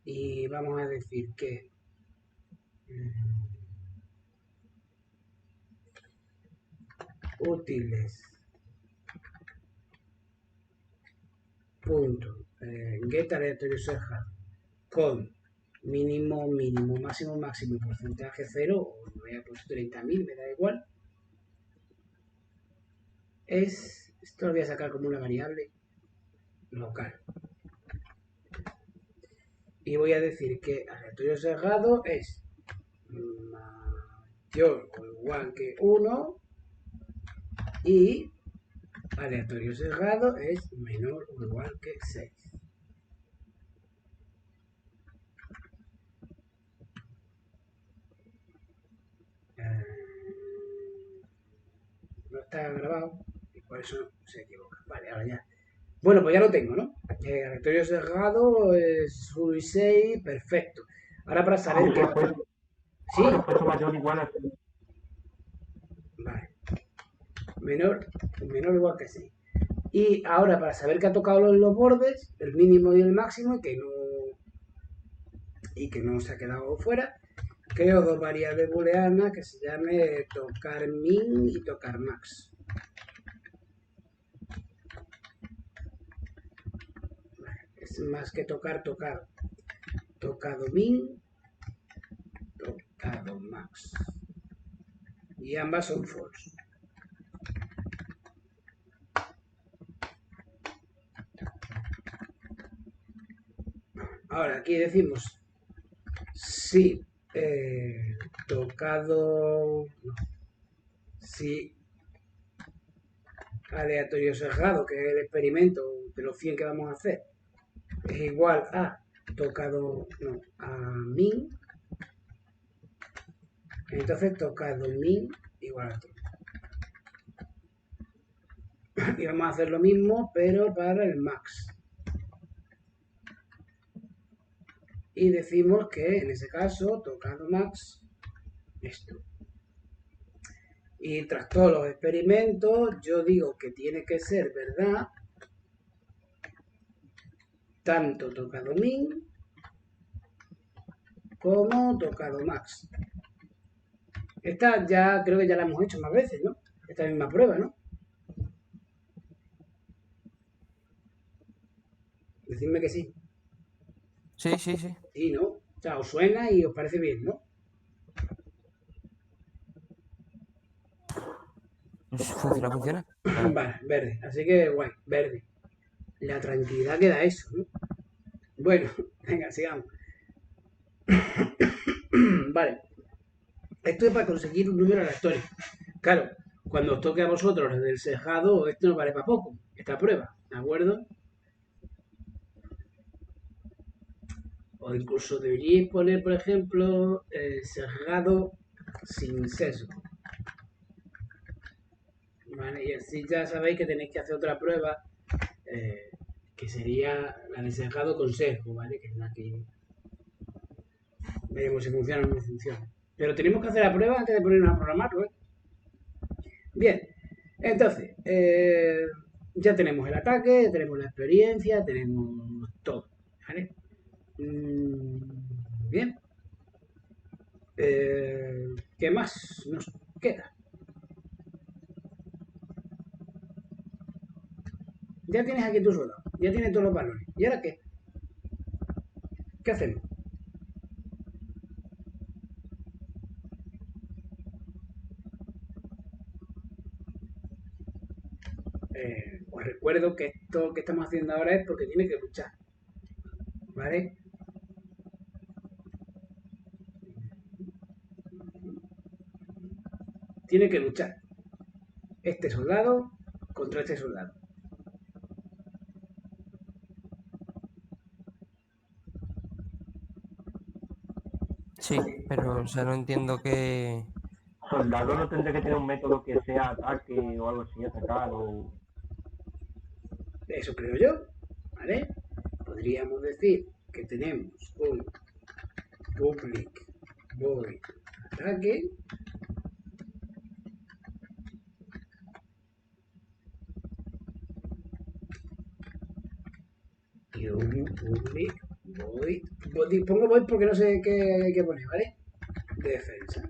y vamos a decir que útiles punto get aleatorio cerrado con mínimo, máximo, máximo y porcentaje 0, o me voy a poner 30.000, me da igual. Esto lo voy a sacar como una variable local. Y voy a decir que aleatorio cerrado es mayor o igual que 1 y aleatorio cerrado es menor o igual que 6. No está grabado, por eso se equivoca. Vale, ahora ya. Bueno, pues ya lo tengo, ¿no? Aleatorio sesgado, Suisei, perfecto. Ahora para saber qué... ¿Sí? Esfuerzo mayor igual a Vale. Menor igual que 6. Y ahora para saber que ha tocado los bordes, el mínimo y el máximo, y que no se ha quedado fuera, creo dos variables booleanas que se llame tocar min y tocar max. Vale, es más que tocar, tocado. Tocado min, tocado max. Y ambas son false. Ahora aquí decimos si tocado, no, si aleatorio sesgado, que es el experimento de los 100 que vamos a hacer, es igual a tocado, no, a min, entonces tocado min igual a todo. Y vamos a hacer lo mismo, pero para el max. Y decimos que en ese caso, tocado max, esto. Y tras todos los experimentos, yo digo que tiene que ser verdad tanto tocado min como tocado max. Esta ya creo que ya la hemos hecho más veces, ¿no? Esta misma prueba, ¿no? Decidme que sí. Sí, sí, sí. Sí, ¿no? O sea, os suena y os parece bien, ¿no? Funciona. Vale, verde. Así que, guay, verde. La tranquilidad que da eso, ¿no? Bueno, venga, sigamos. Vale. Esto es para conseguir un número aleatorio. Claro, cuando os toque a vosotros el del sesgado, esto no vale para poco, esta prueba, ¿de acuerdo? O incluso deberíais poner, por ejemplo, sesgado sin sesgo. ¿Vale? Y así ya sabéis que tenéis que hacer otra prueba, que sería la de sesgado con sesgo, ¿vale? Que es la que veremos si funciona o no funciona. Pero tenemos que hacer la prueba antes de ponernos a programarlo, ¿eh? Bien, entonces, ya tenemos el ataque, tenemos la experiencia, tenemos todo, ¿vale? Bien. ¿Qué más nos queda? Ya tienes aquí tu soldado, ya tienes todos los valores. ¿Y ahora qué? ¿Qué hacemos? Os recuerdo que esto que estamos haciendo ahora es porque tiene que luchar, ¿vale? Tiene que luchar este soldado contra este soldado. Sí, pero o sea, no entiendo que... soldado no tendría que tener un método que sea ataque o algo así, atacar o... Eso creo yo, ¿vale? Podríamos decir que tenemos un public void ataque y un public void. Pongo void porque no sé qué poner, ¿vale? Defensa.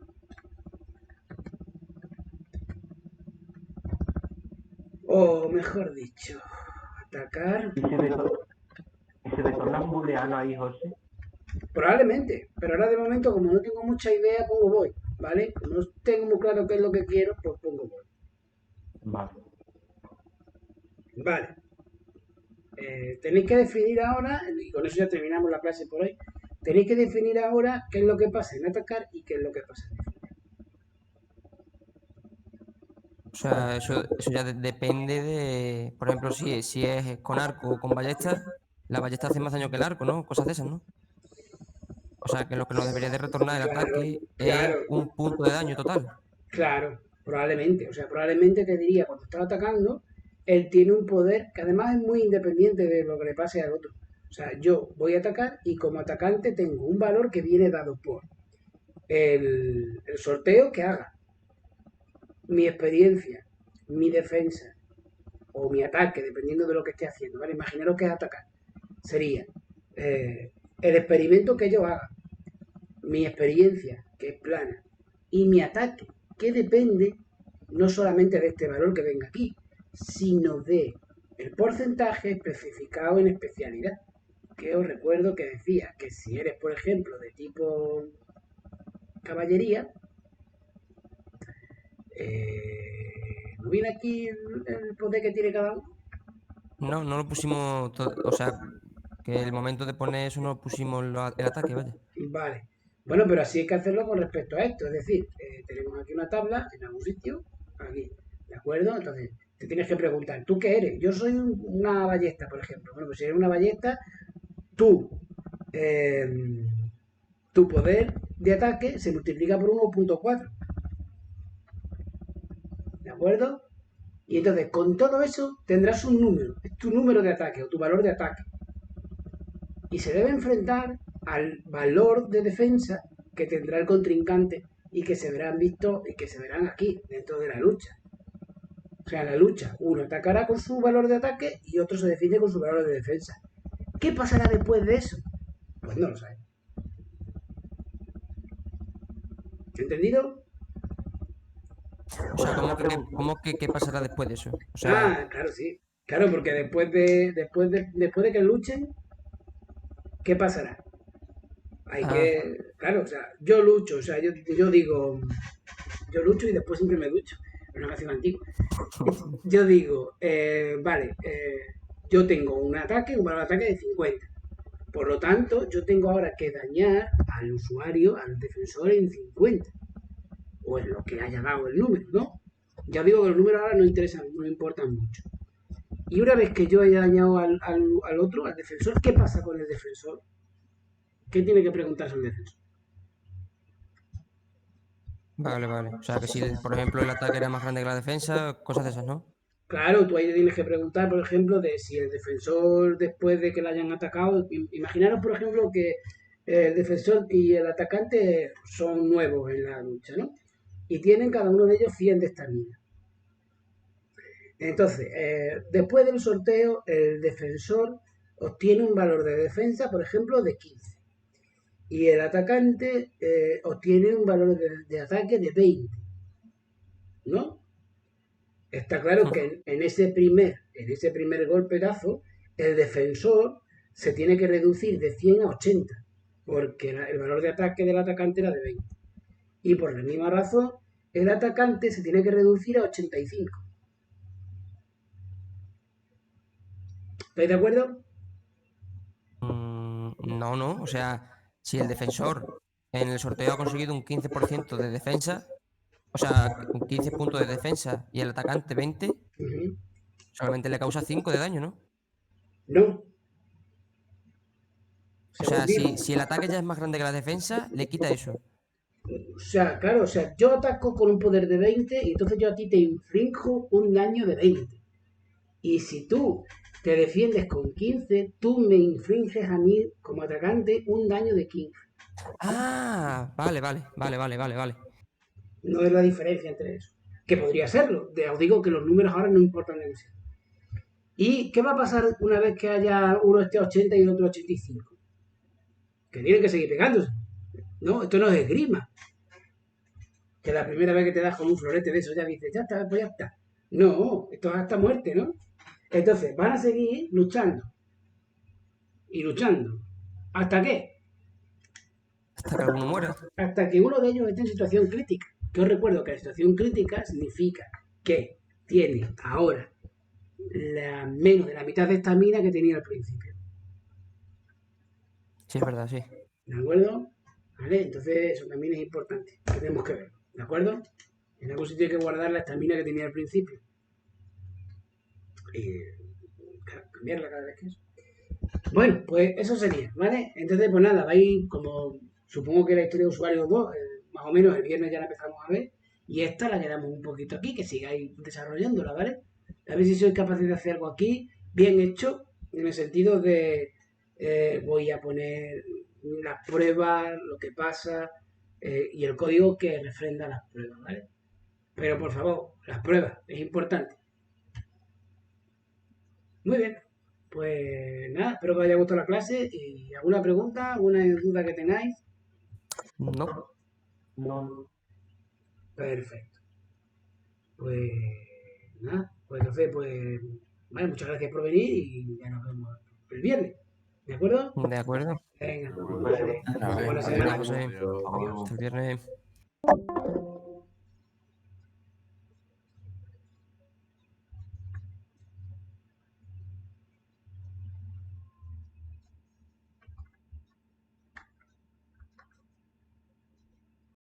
O mejor dicho, atacar. ¿Y se retornan booleano ahí, José? Probablemente, pero ahora de momento, como no tengo mucha idea, pongo void, ¿vale? Como no tengo muy claro qué es lo que quiero, pues pongo void. Vale. Vale. Tenéis que definir ahora, y con eso ya terminamos la clase por hoy, tenéis que definir ahora qué es lo que pasa en atacar y qué es lo que pasa en defender. O sea, eso ya depende de... Por ejemplo, si es con arco o con ballesta, la ballesta hace más daño que el arco, ¿no? Cosas de esas, ¿no? O sea, que lo que nos debería de retornar el ataque Claro. es un punto de daño total. Claro, probablemente. O sea, probablemente te diría, cuando estás atacando, él tiene un poder que además es muy independiente de lo que le pase al otro. O sea, yo voy a atacar y como atacante tengo un valor que viene dado por el sorteo que haga, mi experiencia, mi defensa o mi ataque, dependiendo de lo que esté haciendo, ¿vale? Imaginaros que es atacar. Sería el experimento que yo haga, mi experiencia, que es plana, y mi ataque, que depende no solamente de este valor que venga aquí, sino de el porcentaje especificado en especialidad. Que os recuerdo que decía que si eres, por ejemplo, de tipo caballería, ¿no viene aquí el poder que tiene cada uno? No lo pusimos, o sea, que el momento de poner eso no lo pusimos el ataque, vaya. Vale. Bueno, pero así hay que hacerlo con respecto a esto. Es decir, tenemos aquí una tabla en algún sitio, aquí, ¿de acuerdo? Entonces, te tienes que preguntar, ¿tú qué eres? Yo soy una ballesta, por ejemplo. Bueno, pues si eres una ballesta, tú, eh, tu poder de ataque se multiplica por 1.4. ¿De acuerdo? Y entonces, con todo eso, tendrás un número. Es tu número de ataque o tu valor de ataque. Y se debe enfrentar al valor de defensa que tendrá el contrincante y que se verán visto y que se verán aquí, dentro de la lucha. O sea, en la lucha, uno atacará con su valor de ataque y otro se define con su valor de defensa. ¿Qué pasará después de eso? Pues no lo sabemos. ¿Entendido? O sea, ¿cómo que qué pasará después de eso? O sea, Claro, sí. Claro, porque después de que luchen, ¿qué pasará? Hay ah, que, claro, o sea, yo lucho, o sea, yo digo, yo lucho y después siempre me ducho. Es una canción antigua. Yo digo, vale, yo tengo un ataque, un valor de ataque de 50. Por lo tanto, yo tengo ahora que dañar al usuario, al defensor en 50. O en lo que haya dado el número, ¿no? Ya digo que los números ahora no interesan, no importan mucho. Y una vez que yo haya dañado al otro, al defensor, ¿qué pasa con el defensor? ¿Qué tiene que preguntarse el defensor? vale. O sea, que si, por ejemplo, el ataque era más grande que la defensa, cosas de esas, ¿no? Claro, tú ahí tienes que preguntar, por ejemplo, de si el defensor, después de que le hayan atacado, imaginaros, por ejemplo, que el defensor y el atacante son nuevos en la lucha, ¿no? Y tienen cada uno de ellos 100 de estamina. Entonces, después del sorteo, el defensor obtiene un valor de defensa, por ejemplo, de 15. Y el atacante obtiene un valor de ataque de 20, ¿no? Está claro que en ese primer golpetazo, el defensor se tiene que reducir de 100 a 80, porque el valor de ataque del atacante era de 20. Y por la misma razón, el atacante se tiene que reducir a 85. ¿Estáis de acuerdo? No. O sea, si el defensor en el sorteo ha conseguido un 15% de defensa, o sea, un 15 puntos de defensa y el atacante 20, Ujú. solamente le causa 5 de daño, ¿no? No, O según sea, digo. si el ataque ya es más grande que la defensa, le quita eso. O sea, claro, o sea, yo ataco con un poder de 20 y entonces yo a ti te infrinjo un daño de 20. Y si tú te defiendes con 15, tú me infringes a mí como atacante un daño de 15. Ah, vale. No es la diferencia entre eso. Que podría serlo. Os digo que los números ahora no importan demasiado. ¿Y qué va a pasar una vez que haya uno esté a 80 y el otro a 85? Que tienen que seguir pegándose. No, esto no es esgrima. Que la primera vez que te das con un florete de eso ya dices, ya está, pues ya está. No, esto es hasta muerte, ¿no? Entonces, van a seguir luchando. Y luchando. ¿Hasta qué? Hasta que alguno muera. Hasta que uno de ellos esté en situación crítica. Que os recuerdo que la situación crítica significa que tiene ahora menos de la mitad de estamina que tenía al principio. Sí, es verdad, sí. ¿De acuerdo? ¿Vale? Entonces eso también es importante. Tenemos que verlo. ¿De acuerdo? En algún sitio hay que guardar la estamina que tenía al principio. Y cambiarla cada vez que es. Bueno, pues eso sería, ¿vale? Entonces, pues nada, vais como supongo que la historia de usuario 2, más o menos el viernes ya la empezamos a ver. Y esta la quedamos un poquito aquí, que sigáis desarrollándola, ¿vale? A ver si sois capaces de hacer algo aquí bien hecho, en el sentido de voy a poner las pruebas, lo que pasa y el código que refrenda las pruebas, ¿vale? Pero por favor, las pruebas, es importante. Muy bien, pues nada, espero que os haya gustado la clase y alguna pregunta, alguna duda que tengáis. No, No, Perfecto. Pues nada, pues entonces, pues vale, muchas gracias por venir y ya nos vemos el viernes. ¿De acuerdo? de acuerdo. Venga, no, vale. A ver, Buena Venga, semana. José, Adiós. hasta el viernes.